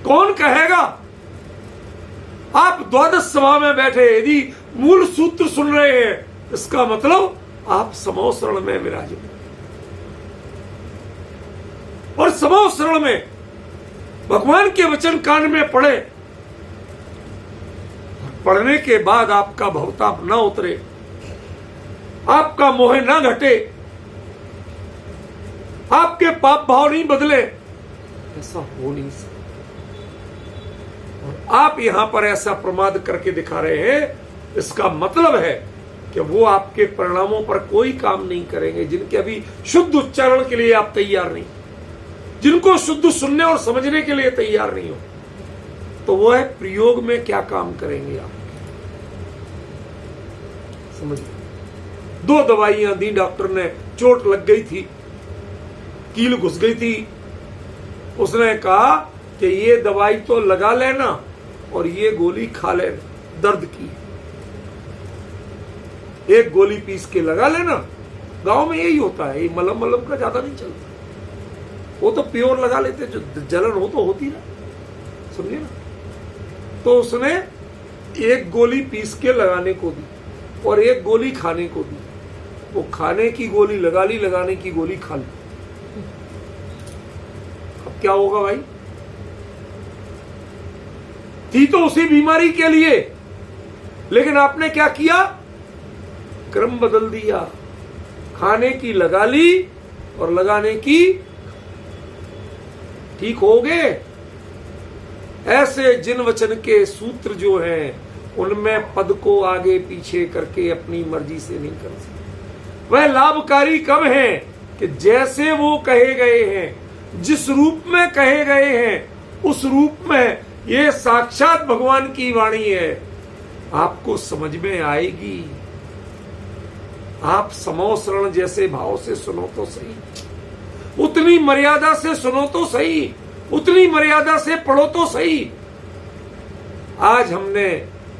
कौन कहेगा? आप द्वादश सभा में बैठे यदि मूल सूत्र सुन रहे हैं, इसका मतलब आप समो शरण में विराजमान। और समो शरण में भगवान के वचन कान में पढ़े, पढ़ने के बाद आपका भवताप न उतरे, आपका मोह न घटे, आपके पाप भाव नहीं बदले, ऐसा हो नहीं सकता। और आप यहां पर ऐसा प्रमाद करके दिखा रहे हैं, इसका मतलब है कि वो आपके परिणामों पर कोई काम नहीं करेंगे, जिनके अभी शुद्ध उच्चारण के लिए आप तैयार नहीं, जिनको शुद्ध सुनने और समझने के लिए तैयार नहीं हो, तो वो है प्रयोग में क्या काम करेंगे आप? समझिए, 2 दवाइयां दी डॉक्टर ने, चोट लग गई थी, कील घुस गई थी, उसने कहा कि ये दवाई तो लगा लेना और ये गोली खा लेना दर्द की, एक गोली पीस के लगा लेना। गांव में यही होता है, ये मलम का ज्यादा नहीं चलता, वो तो प्योर लगा लेते, जो जलन हो तो होती ना, समझे ना? तो उसने एक गोली पीस के लगाने को दी और एक गोली खाने को दी। वो खाने की गोली लगा ली, लगाने की गोली खा ली। अब क्या होगा भाई? थी तो उसी बीमारी के लिए, लेकिन आपने क्या किया? क्रम बदल दिया, खाने की लगा ली और लगाने की ठीक हो गए। ऐसे जिन वचन के सूत्र जो हैं, उनमें पद को आगे पीछे करके अपनी मर्जी से नहीं कर सकते। वह लाभकारी कब है कि जैसे वो कहे गए हैं, जिस रूप में कहे गए हैं, उस रूप में ये साक्षात भगवान की वाणी है, आपको समझ में आएगी। आप समो शरण जैसे भाव से सुनो तो सही, उतनी मर्यादा से सुनो तो सही, उतनी मर्यादा से पढ़ो तो सही। आज हमने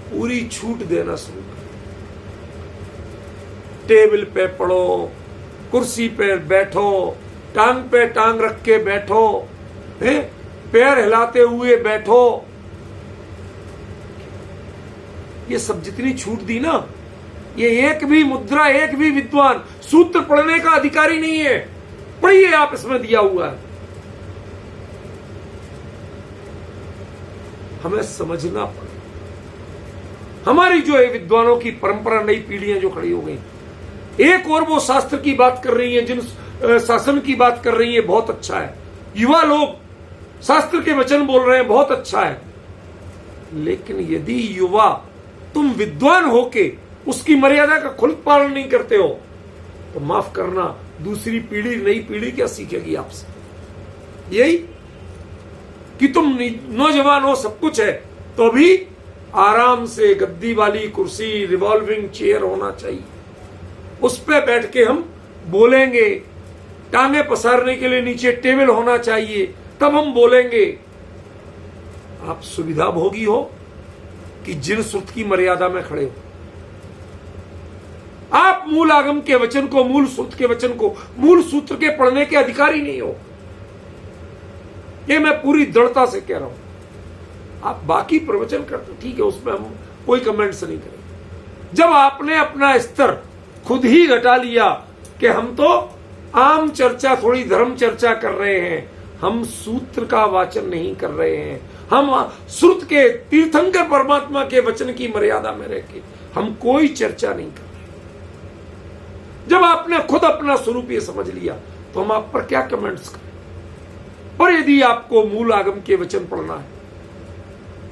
पूरी छूट देना शुरू कर, टेबल पे पढ़ो, कुर्सी पे बैठो, टांग पे टांग रख के बैठो, पैर हिलाते हुए बैठो। ये सब जितनी छूट दी ना, ये एक भी मुद्रा, एक भी विद्वान सूत्र पढ़ने का अधिकारी नहीं है। पढ़िए आप, इसमें दिया हुआ है। हमें समझना पड़े। हमारी जो है विद्वानों की परंपरा, नई पीढ़ियां जो खड़ी हो गई, एक और वो शास्त्र की बात कर रही है, जिन शासन की बात कर रही है, बहुत अच्छा है। युवा लोग शास्त्र के वचन बोल रहे हैं, बहुत अच्छा है। लेकिन यदि युवा तुम विद्वान होके उसकी मर्यादा का खुद पालन नहीं करते हो, तो माफ करना, दूसरी पीढ़ी, नई पीढ़ी क्या सीखेगी आपसे? यही कि तुम नौजवान हो, सब कुछ है, तो अभी आराम से गद्दी वाली कुर्सी, रिवॉल्विंग चेयर होना चाहिए, उस पर बैठ के हम बोलेंगे। टांगे पसारने के लिए नीचे टेबल होना चाहिए, तब हम बोलेंगे। आप सुविधा भोगी हो कि जिन श्रुत की मर्यादा में खड़े हो। आप मूल आगम के वचन को, मूल सूत्र के वचन को, मूल सूत्र के पढ़ने के अधिकारी नहीं हो। ये मैं पूरी दृढ़ता से कह रहा हूं। आप बाकी प्रवचन करते, ठीक है, उसमें हम कोई कमेंट्स नहीं करेंगे। जब आपने अपना स्तर खुद ही घटा लिया कि हम तो आम चर्चा, थोड़ी धर्म चर्चा कर रहे हैं, हम सूत्र का वाचन नहीं कर रहे हैं, हम श्रुत के तीर्थंकर परमात्मा के वचन की मर्यादा में रह के हम कोई चर्चा नहीं कर रहे। जब आपने खुद अपना स्वरूप ये समझ लिया, तो हम आप पर क्या कमेंट्स करें? पर यदि आपको मूल आगम के वचन पढ़ना है,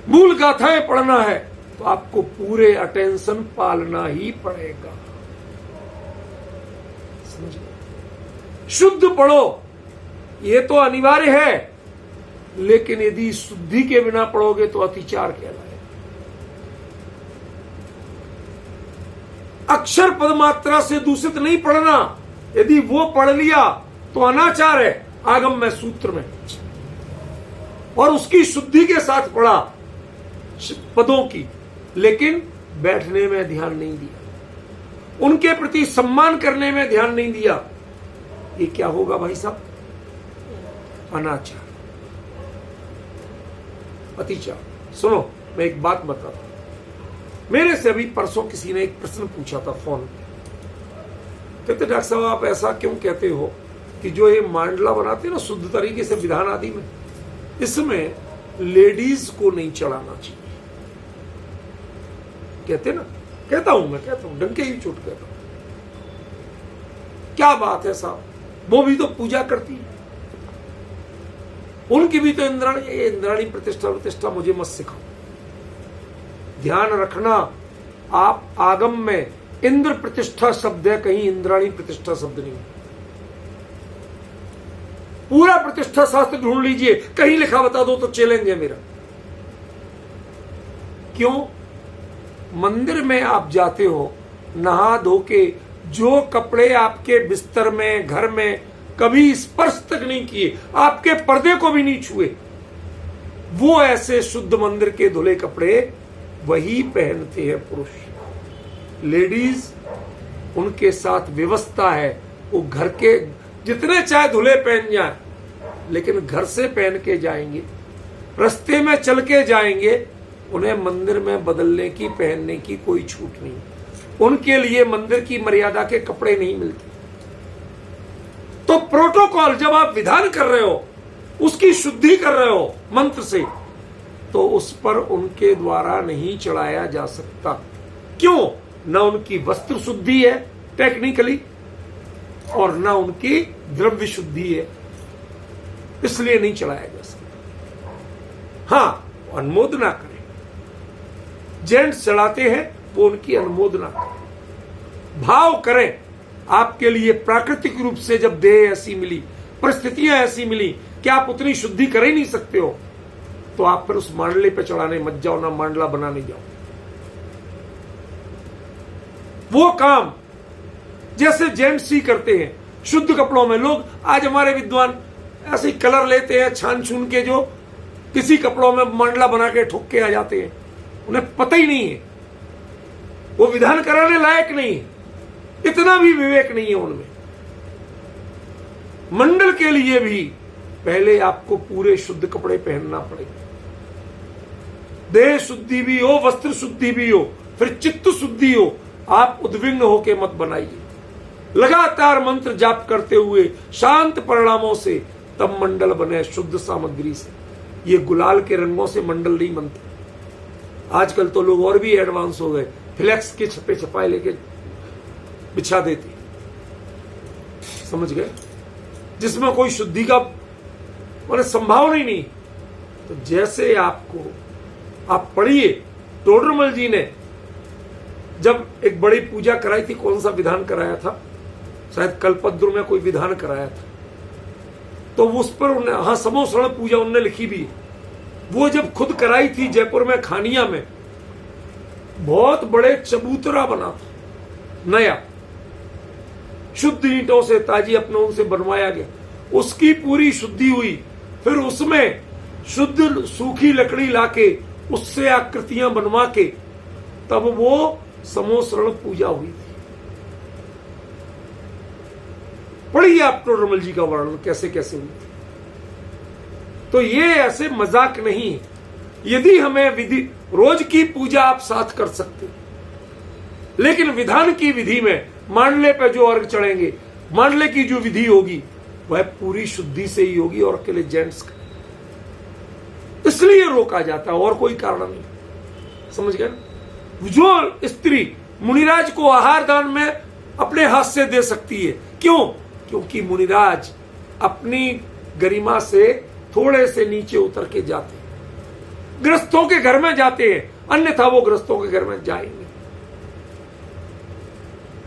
मूल गाथाएं पढ़ना है, तो आपको पूरे अटेंशन पालना ही पड़ेगा। शुद्ध पढ़ो, ये तो अनिवार्य है, लेकिन यदि शुद्धि के बिना पढ़ोगे तो अतिचार कहलाएगा। अक्षर पद मात्रा से दूषित नहीं पढ़ना। यदि वो पढ़ लिया तो अनाचार है आगम में, सूत्र में। और उसकी शुद्धि के साथ पढ़ा पदों की, लेकिन बैठने में ध्यान नहीं दिया, उनके प्रति सम्मान करने में ध्यान नहीं दिया। ये क्या होगा भाई साहब? अनाचार, अतिचार। सुनो, मैं एक बात बताता हूं। मेरे से अभी परसों किसी ने एक प्रश्न पूछा था फोन पे। कहते डॉक्टर साहब आप ऐसा क्यों कहते हो कि जो ये मांडला बनाते हैं ना शुद्ध तरीके से विधान आदि में, इसमें लेडीज को नहीं चढ़ाना चाहिए? कहते ना, कहता हूं डंके ही चोट कहता हूं। क्या बात है साहब, वो भी तो पूजा करती है, उनकी भी तो इंद्राणी प्रतिष्ठा मुझे मत सिखाओ। ध्यान रखना, आप आगम में इंद्र प्रतिष्ठा शब्द है, कहीं इंद्राणी प्रतिष्ठा शब्द नहीं। पूरा प्रतिष्ठा शास्त्र ढूंढ लीजिए, कहीं लिखा बता दो तो चैलेंज है मेरा। क्यों? मंदिर में आप जाते हो नहा धो के, जो कपड़े आपके बिस्तर में, घर में कभी स्पर्श तक नहीं किए, आपके पर्दे को भी नहीं छुए, वो ऐसे शुद्ध मंदिर के धुले कपड़े वही पहनते हैं पुरुष। लेडीज, उनके साथ व्यवस्था है, वो घर के जितने चाहे धुले पहन जाए, लेकिन घर से पहन के जाएंगे, रास्ते में चल के जाएंगे, उन्हें मंदिर में बदलने की, पहनने की कोई छूट नहीं। उनके लिए मंदिर की मर्यादा के कपड़े नहीं मिलते। तो प्रोटोकॉल, जब आप विधान कर रहे हो, उसकी शुद्धि कर रहे हो मंत्र से, तो उस पर उनके द्वारा नहीं चढ़ाया जा सकता। क्यों? न उनकी वस्त्र शुद्धि है टेक्निकली, और न उनकी द्रव्य शुद्धि है, इसलिए नहीं चढ़ाया जा सकता। हाँ, अनुमोदना करें, जेंट्स चढ़ाते हैं वो उनकी अनुमोदना करें, भाव करें। आपके लिए प्राकृतिक रूप से जब देह ऐसी मिली, परिस्थितियां ऐसी मिली कि आप उतनी शुद्धि कर ही नहीं सकते हो, तो आप फिर उस मांडले पे चढ़ाने मत जाओ, ना मांडला बनाने जाओ। वो काम जैसे जेंट्स ही करते हैं शुद्ध कपड़ों में। लोग आज हमारे विद्वान ऐसे ही कलर लेते हैं छान छून के, जो किसी कपड़ों में मांडला बना के ठोक के आ जाते हैं, उन्हें पता ही नहीं है, वो विधान कराने लायक नहीं है, इतना भी विवेक नहीं है उनमें। मंडल के लिए भी पहले आपको पूरे शुद्ध कपड़े पहनना पड़ेगा, देह शुद्धि भी हो, वस्त्र शुद्धि भी हो, फिर चित्त शुद्धि हो, आप उद्विग्न होकर मत बनाइए। लगातार मंत्र जाप करते हुए शांत परिणामों से तब मंडल बने शुद्ध सामग्री से। ये गुलाल के रंगों से मंडल नहीं बनते। आजकल तो लोग और भी एडवांस हो गए, फ्लेक्स के छपे छपाए लेके बिछा देते, समझ गए, जिसमें कोई शुद्धि का माने संभावना ही नहीं। तो जैसे आपको आप पढ़िए, टोडरमल जी ने जब एक बड़ी पूजा कराई थी, कौन सा विधान कराया था, शायद कल्पद्रु में कोई विधान कराया था, तो उस पर उन्हें, हाँ, समोसरण पूजा उनने लिखी भी। वो जब खुद कराई थी जयपुर में खानिया में, बहुत बड़े चबूतरा बना था, नया, शुद्ध ईंटों से, ताजी अपनों से बनवाया गया। उसकी पूरी शुद्धि हुई, फिर उसमें शुद्ध सूखी लकड़ी लाके उससे आकृतियां बनवा के तब वो समोसरण पूजा हुई थी। पढ़िए आप टोडरमल जी का वर्णन कैसे कैसे हुई थी। तो ये ऐसे मजाक नहीं है। यदि हमें विधि, रोज की पूजा आप साथ कर सकते, लेकिन विधान की विधि में मांडले पे जो अर्घ चढ़ेंगे, मांडले की जो विधि होगी वह पूरी शुद्धि से ही होगी और अकेले जेंट्स का, इसलिए रोका जाता है और कोई कारण नहीं। समझ गए? जो स्त्री मुनिराज को आहार दान में अपने हाथ से दे सकती है, क्यों? क्योंकि मुनिराज अपनी गरिमा से थोड़े से नीचे उतर के जाते हैं, गृहस्थों के घर में जाते हैं, अन्यथा वो गृहस्थों के घर में जाएंगे।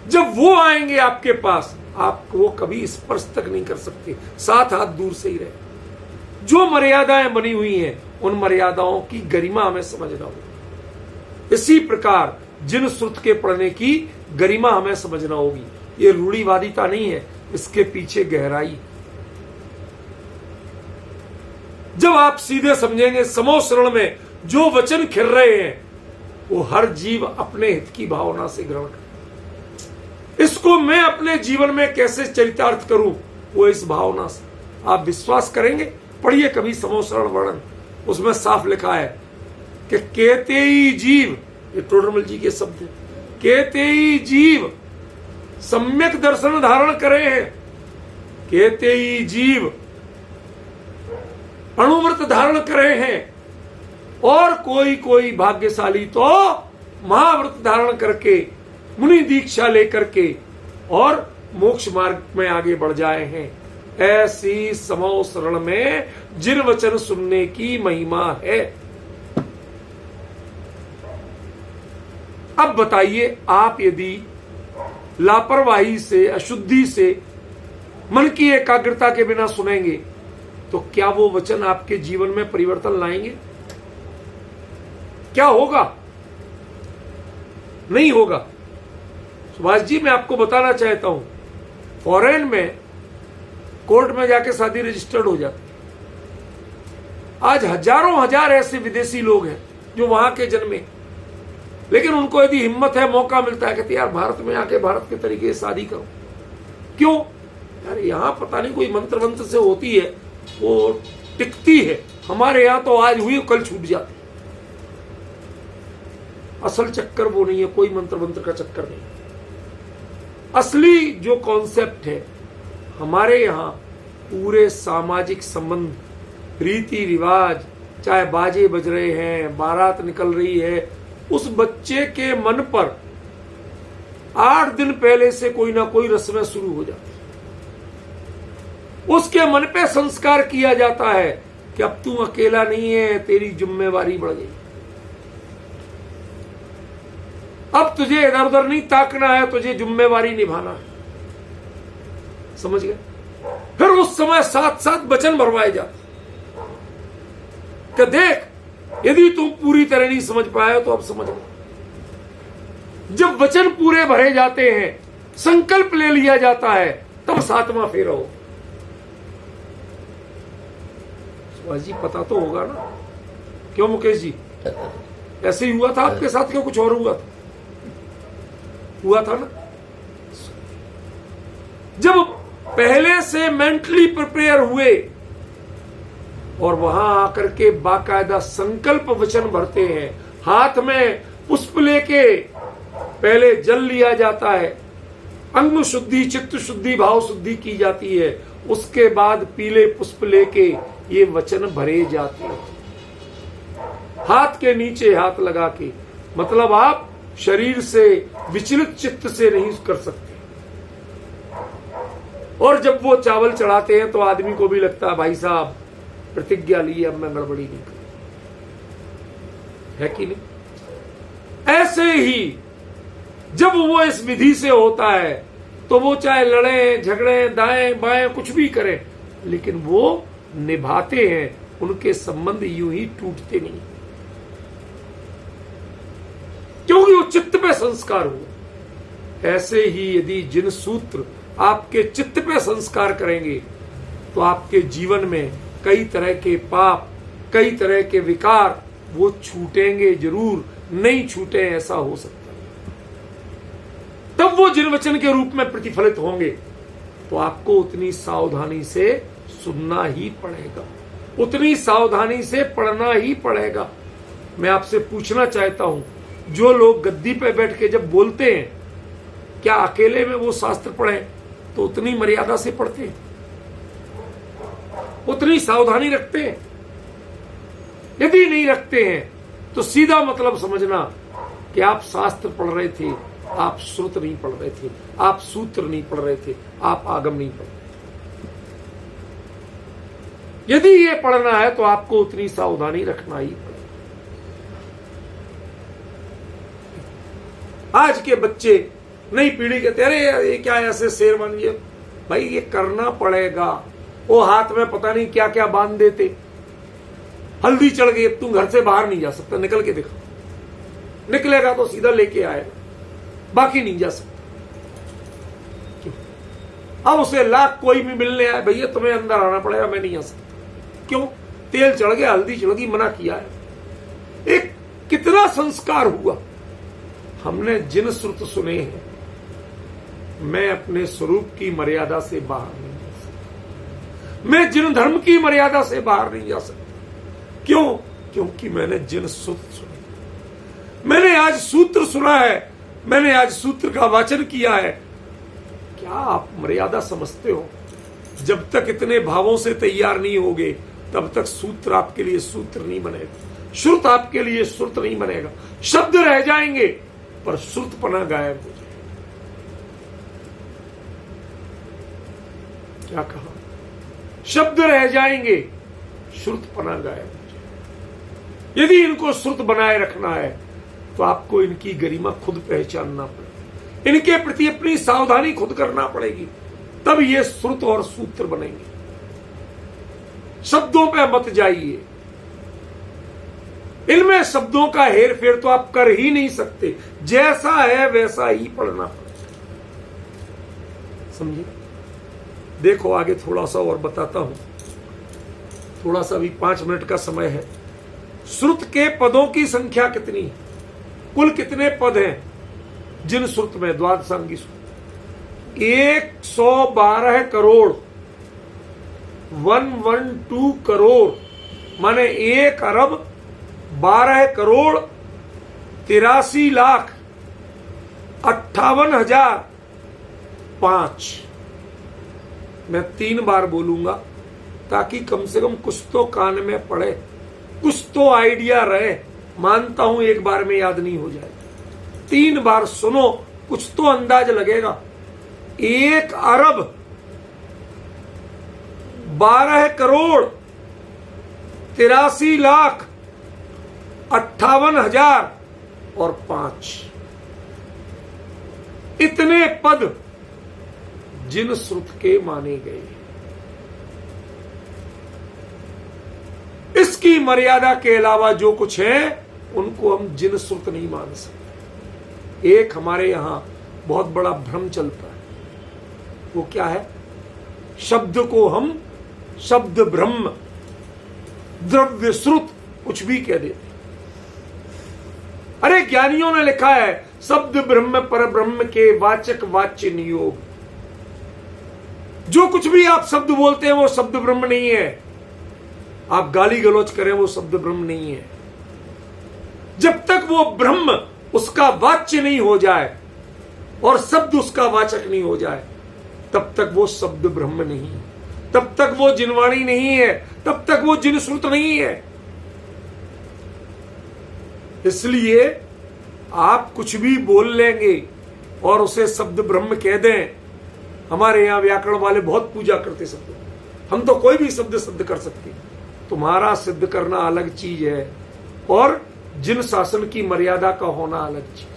जब वो आएंगे आपके पास, आपको वो कभी स्पर्श तक नहीं कर सकते, 7 हाथ दूर से ही रहे। जो मर्यादाएं बनी हुई हैं, उन मर्यादाओं की गरिमा हमें समझना होगी। इसी प्रकार जिन श्रुत के पढ़ने की गरिमा हमें समझना होगी। ये रूढ़िवादिता नहीं है, इसके पीछे गहराई। जब आप सीधे समझेंगे समोसरण में जो वचन खिल रहे हैं, वो हर जीव अपने हित की भावना से ग्रहण करे। इसको मैं अपने जीवन में कैसे चरितार्थ करूं, वो इस भावना से। आप विश्वास करेंगे, पढ़िए कभी समोसरण वर्णन, उसमें साफ लिखा है कि केतेई जीव, ये टोडरमल जी के शब्द हैं, केतेई जीव सम्यक दर्शन धारण करे हैं, केतेई जीव अणुव्रत धारण करे हैं, और कोई कोई भाग्यशाली तो महाव्रत धारण करके, मुनि दीक्षा लेकर के और मोक्ष मार्ग में आगे बढ़ जाए हैं। ऐसी समोसरण में जिन वचन सुनने की महिमा है। अब बताइए, आप यदि लापरवाही से, अशुद्धि से, मन की एकाग्रता के बिना सुनेंगे, तो क्या वो वचन आपके जीवन में परिवर्तन लाएंगे? क्या होगा? नहीं होगा। सुभाष जी, मैं आपको बताना चाहता हूं, फॉरेन में कोर्ट में जाके शादी रजिस्टर्ड हो जाती। आज हजारों हजार ऐसे विदेशी लोग हैं जो वहां के जन्मे, लेकिन उनको यदि हिम्मत है, मौका मिलता है, कहते यार भारत में आके भारत के तरीके से शादी करो। क्यों? यार यहां पता नहीं कोई मंत्र वंत्र से होती है, वो टिकती है। हमारे यहां तो आज हुई कल छूट जाती। असल चक्कर वो नहीं है, कोई मंत्र वंत्र का चक्कर नहीं। असली जो कॉन्सेप्ट है हमारे यहाँ, पूरे सामाजिक संबंध, रीति रिवाज, चाहे बाजे बज रहे हैं, बारात निकल रही है, उस बच्चे के मन पर 8 दिन पहले से कोई ना कोई रस्में शुरू हो जाती। उसके मन पे संस्कार किया जाता है कि अब तू अकेला नहीं है, तेरी जिम्मेवारी बढ़ गई, अब तुझे इधर उधर नहीं ताकना है, तुझे जिम्मेवारी निभाना है। समझ गए? फिर उस समय साथ साथ वचन भरवाए जाते कि देख, यदि तुम पूरी तरह नहीं समझ पाए तो अब समझ लो। जब वचन पूरे भरे जाते हैं, संकल्प ले लिया जाता है, तब 7वां फेरा हो। सुभाष जी, पता तो होगा ना? क्यों मुकेश जी, ऐसे ही हुआ था आपके साथ, क्यों कुछ और हुआ था? हुआ था ना? जब पहले से मेंटली प्रिपेयर हुए और वहां आकर के बाकायदा संकल्प वचन भरते हैं, हाथ में पुष्प लेके पहले जल लिया जाता है, अंग शुद्धि, चित्त शुद्धि, भाव शुद्धि की जाती है, उसके बाद पीले पुष्प लेके ये वचन भरे जाते हैं, हाथ के नीचे हाथ लगा के। मतलब आप शरीर से विचलित चित्त से नहीं कर सकते। और जब वो चावल चढ़ाते हैं तो आदमी को भी लगता है भाई साहब प्रतिज्ञा ली, अब मैं गड़बड़ी नहीं करूं, है कि नहीं? ऐसे ही जब वो इस विधि से होता है तो वो चाहे लड़े झगड़े दाएं बाएं कुछ भी करें, लेकिन वो निभाते हैं, उनके संबंध यूं ही टूटते नहीं, क्योंकि वो चित्त पे संस्कार हुआ। ऐसे ही यदि जिन सूत्र आपके चित्त पे संस्कार करेंगे तो आपके जीवन में कई तरह के पाप, कई तरह के विकार वो छूटेंगे जरूर, नहीं छूटे ऐसा हो सकता है। तब वो जिन वचन के रूप में प्रतिफलित होंगे तो आपको उतनी सावधानी से सुनना ही पड़ेगा, उतनी सावधानी से पढ़ना ही पड़ेगा। मैं आपसे पूछना चाहता हूं, जो लोग गद्दी पे बैठ के जब बोलते हैं, क्या अकेले में वो शास्त्र पढ़े तो उतनी मर्यादा से पढ़ते हैं, उतनी सावधानी रखते हैं? यदि नहीं रखते हैं तो सीधा मतलब समझना कि आप शास्त्र पढ़ रहे थे, आप श्रुत नहीं पढ़ रहे थे, आप सूत्र नहीं पढ़ रहे थे, आप आगम नहीं पढ़ रहे थे। यदि ये पढ़ना है तो आपको उतनी सावधानी रखना ही पड़ेगा। आज के बच्चे नई पीढ़ी कहते अरे ये क्या ऐसे शेर बन गए, भाई ये करना पड़ेगा। वो हाथ में पता नहीं क्या क्या बांध देते, हल्दी चढ़ गई, तुम घर से बाहर नहीं जा सकता, निकल के दिखा, निकलेगा तो सीधा लेके आएगा, बाकी नहीं जा सकता। अब उसे लाख कोई भी मिलने आए, भैया तुम्हें अंदर आना पड़ेगा, मैं नहीं आ सकता। क्यों? तेल चढ़ गया, हल्दी चढ़ गई, मना किया है। एक कितना संस्कार हुआ। हमने जिन श्रुत सुने हैं, मैं अपने स्वरूप की मर्यादा से बाहर नहीं जा सकता, मैं जिन धर्म की मर्यादा से बाहर नहीं जा सकता। क्यों? क्योंकि मैंने जिन सूत्र सुने, मैंने आज सूत्र सुना है, मैंने आज सूत्र का वाचन किया है। क्या आप मर्यादा समझते हो? जब तक इतने भावों से तैयार नहीं होगे तब तक सूत्र आपके लिए सूत्र नहीं बनेगा, श्रुत आपके लिए श्रुत नहीं बनेगा। शब्द रह जाएंगे पर श्रुतपना गायब हो जाएगा। क्या कहा? शब्द रह जाएंगे, श्रुतपना गायब हो जाएगा। यदि इनको श्रुत बनाए रखना है तो आपको इनकी गरिमा खुद पहचानना पड़ेगा, इनके प्रति अपनी सावधानी खुद करना पड़ेगी, तब ये श्रुत और सूत्र बनेंगे। शब्दों पे मत जाइए, इनमें शब्दों का हेर फेर तो आप कर ही नहीं सकते, जैसा है वैसा ही पढ़ना पड़ेगा। समझिए? देखो आगे थोड़ा सा और बताता हूं, थोड़ा सा भी 5 मिनट का समय है। श्रुत के पदों की संख्या कितनी है? कुल कितने पद हैं जिन श्रुत में? द्वादशांगी श्रुत 112 करोड़, 112 करोड़, माने 1 अरब 12 करोड़ 83 लाख 58,005। मैं 3 बार बोलूंगा ताकि कम से कम कुछ तो कान में पड़े, कुछ तो आइडिया रहे। मानता हूं एक बार में याद नहीं हो जाए, 3 बार सुनो, कुछ तो अंदाज लगेगा। 1 अरब 12 करोड़ 83 लाख 58,005, इतने पद जिन श्रुत के माने गए। इसकी मर्यादा के अलावा जो कुछ है उनको हम जिन श्रुत नहीं मान सकते। एक हमारे यहां बहुत बड़ा भ्रम चलता है, वो क्या है? शब्द को हम शब्द ब्रह्म, द्रव्य श्रुत कुछ भी कह देते। अरे ज्ञानियों ने लिखा है शब्द ब्रह्म पर ब्रह्म के वाचक वाच्य नियोग। जो कुछ भी आप शब्द बोलते हैं वो शब्द ब्रह्म नहीं है। आप गाली गलौज करें वो शब्द ब्रह्म नहीं है। जब तक वो ब्रह्म उसका वाच्य नहीं हो जाए और शब्द उसका वाचक नहीं हो जाए, तब तक वो शब्द ब्रह्म नहीं है, तब तक वो जिनवाणी नहीं है, तब तक वो जिनश्रुत नहीं है। इसलिए आप कुछ भी बोल लेंगे और उसे शब्द ब्रह्म कह दें। हमारे यहां व्याकरण वाले बहुत पूजा करते शब्द, हम तो कोई भी शब्द सिद्ध कर सकते। तुम्हारा सिद्ध करना अलग चीज है और जिन शासन की मर्यादा का होना अलग चीज है।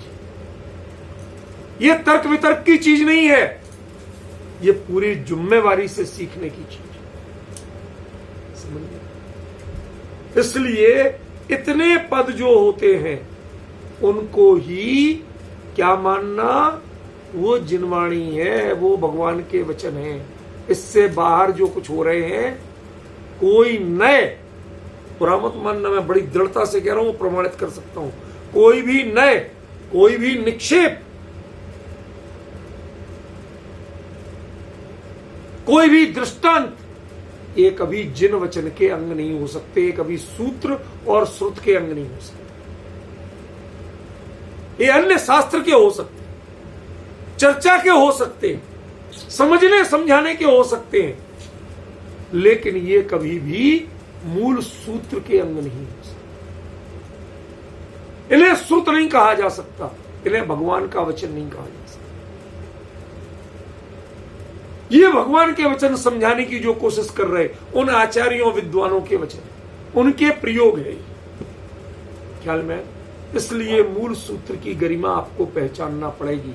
यह तर्क वितर्क की चीज नहीं है, यह पूरी जिम्मेवारी से सीखने की चीज है। समझिए, इसलिए इतने पद जो होते हैं उनको ही क्या मानना, वो जिनवाणी है, वो भगवान के वचन है। इससे बाहर जो कुछ हो रहे हैं कोई नए, बुरा मत मानना, मैं बड़ी दृढ़ता से कह रहा हूं, प्रमाणित कर सकता हूं, कोई भी नए, कोई भी निक्षेप, कोई भी दृष्टांत, ये कभी जिन वचन के अंग नहीं हो सकते, ये कभी सूत्र और श्रुत के अंग नहीं हो सकते। ये अन्य शास्त्र के हो सकते, चर्चा के हो सकते, समझने समझाने के हो सकते हैं, लेकिन ये कभी भी मूल सूत्र के अंग नहीं हो सकते। इन्हें श्रुत नहीं कहा जा सकता, इन्हें भगवान का वचन नहीं कहा जा सकता। ये भगवान के वचन समझाने की जो कोशिश कर रहे उन आचार्यों विद्वानों के वचन, उनके प्रयोग है ख्याल में। इसलिए मूल सूत्र की गरिमा आपको पहचानना पड़ेगी।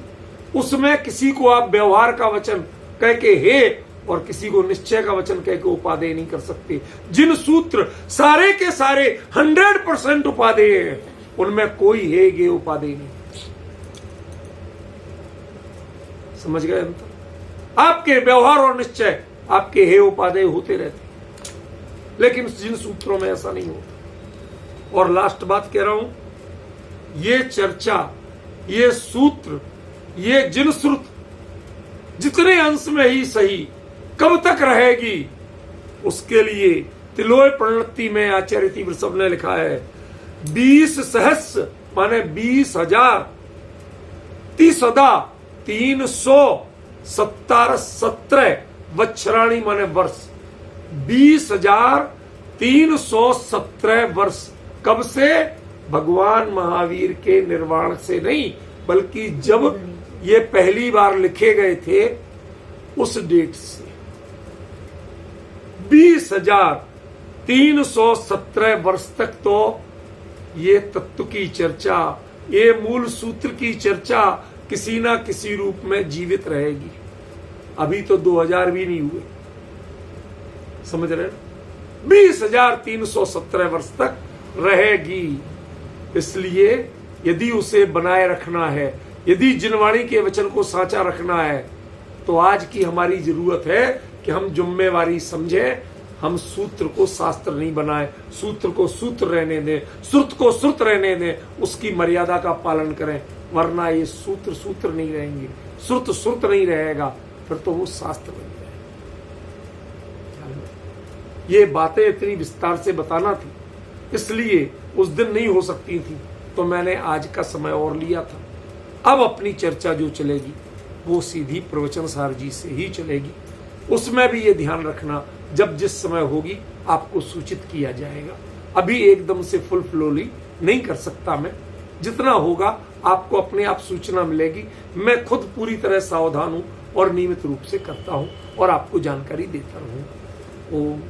उसमें किसी को आप व्यवहार का वचन कह के हे और किसी को निश्चय का वचन कह के उपादेय नहीं कर सकते। जिन सूत्र सारे के सारे 100% उपादेय हैं, उनमें कोई हे गे उपादेय नहीं। समझ गए अंतर? आपके व्यवहार और निश्चय आपके हे उपादेय होते रहते, लेकिन जिन सूत्रों में ऐसा नहीं होता। और लास्ट बात कह रहा हूं, ये चर्चा, ये सूत्र, ये जिन श्रुत जितने अंश में ही सही कब तक रहेगी, उसके लिए तिलोय प्रणति में आचार्य तीव्रसव ने लिखा है 20 सहस्र माने 20,000 317 वत्सराणी माने वर्ष, 20,317 वर्ष। कब से? भगवान महावीर के निर्वाण से नहीं, बल्कि जब ये पहली बार लिखे गए थे उस डेट से 20,317 वर्ष तक तो ये तत्व की चर्चा, ये मूल सूत्र की चर्चा किसी ना किसी रूप में जीवित रहेगी। अभी तो 2000 भी नहीं हुए, समझ रहे? 20,317 वर्ष तक रहेगी। इसलिए यदि उसे बनाए रखना है, यदि जिनवाणी के वचन को साचा रखना है, तो आज की हमारी जरूरत है कि हम जिम्मेवारी समझें। हम सूत्र को शास्त्र नहीं बनाए, सूत्र को सूत्र रहने दें, श्रुत को श्रुत रहने दें, उसकी मर्यादा का पालन करें। वरना ये सूत्र सूत्र नहीं रहेंगे, श्रुत श्रुत नहीं रहेगा, फिर तो वो शास्त्र बन जाएगा। ये बातें इतनी विस्तार से बताना थी, इसलिए उस दिन नहीं हो सकती थी, तो मैंने आज का समय और लिया था। अब अपनी चर्चा जो चलेगी वो सीधी प्रवचन सार जी से ही चलेगी। उसमें भी ये ध्यान रखना, जब जिस समय होगी आपको सूचित किया जाएगा। अभी एकदम से फुल फ्लोली नहीं कर सकता मैं, जितना होगा आपको अपने आप सूचना मिलेगी। मैं खुद पूरी तरह सावधान हूं और नियमित रूप से करता हूं और आपको जानकारी देता रहूं। ओम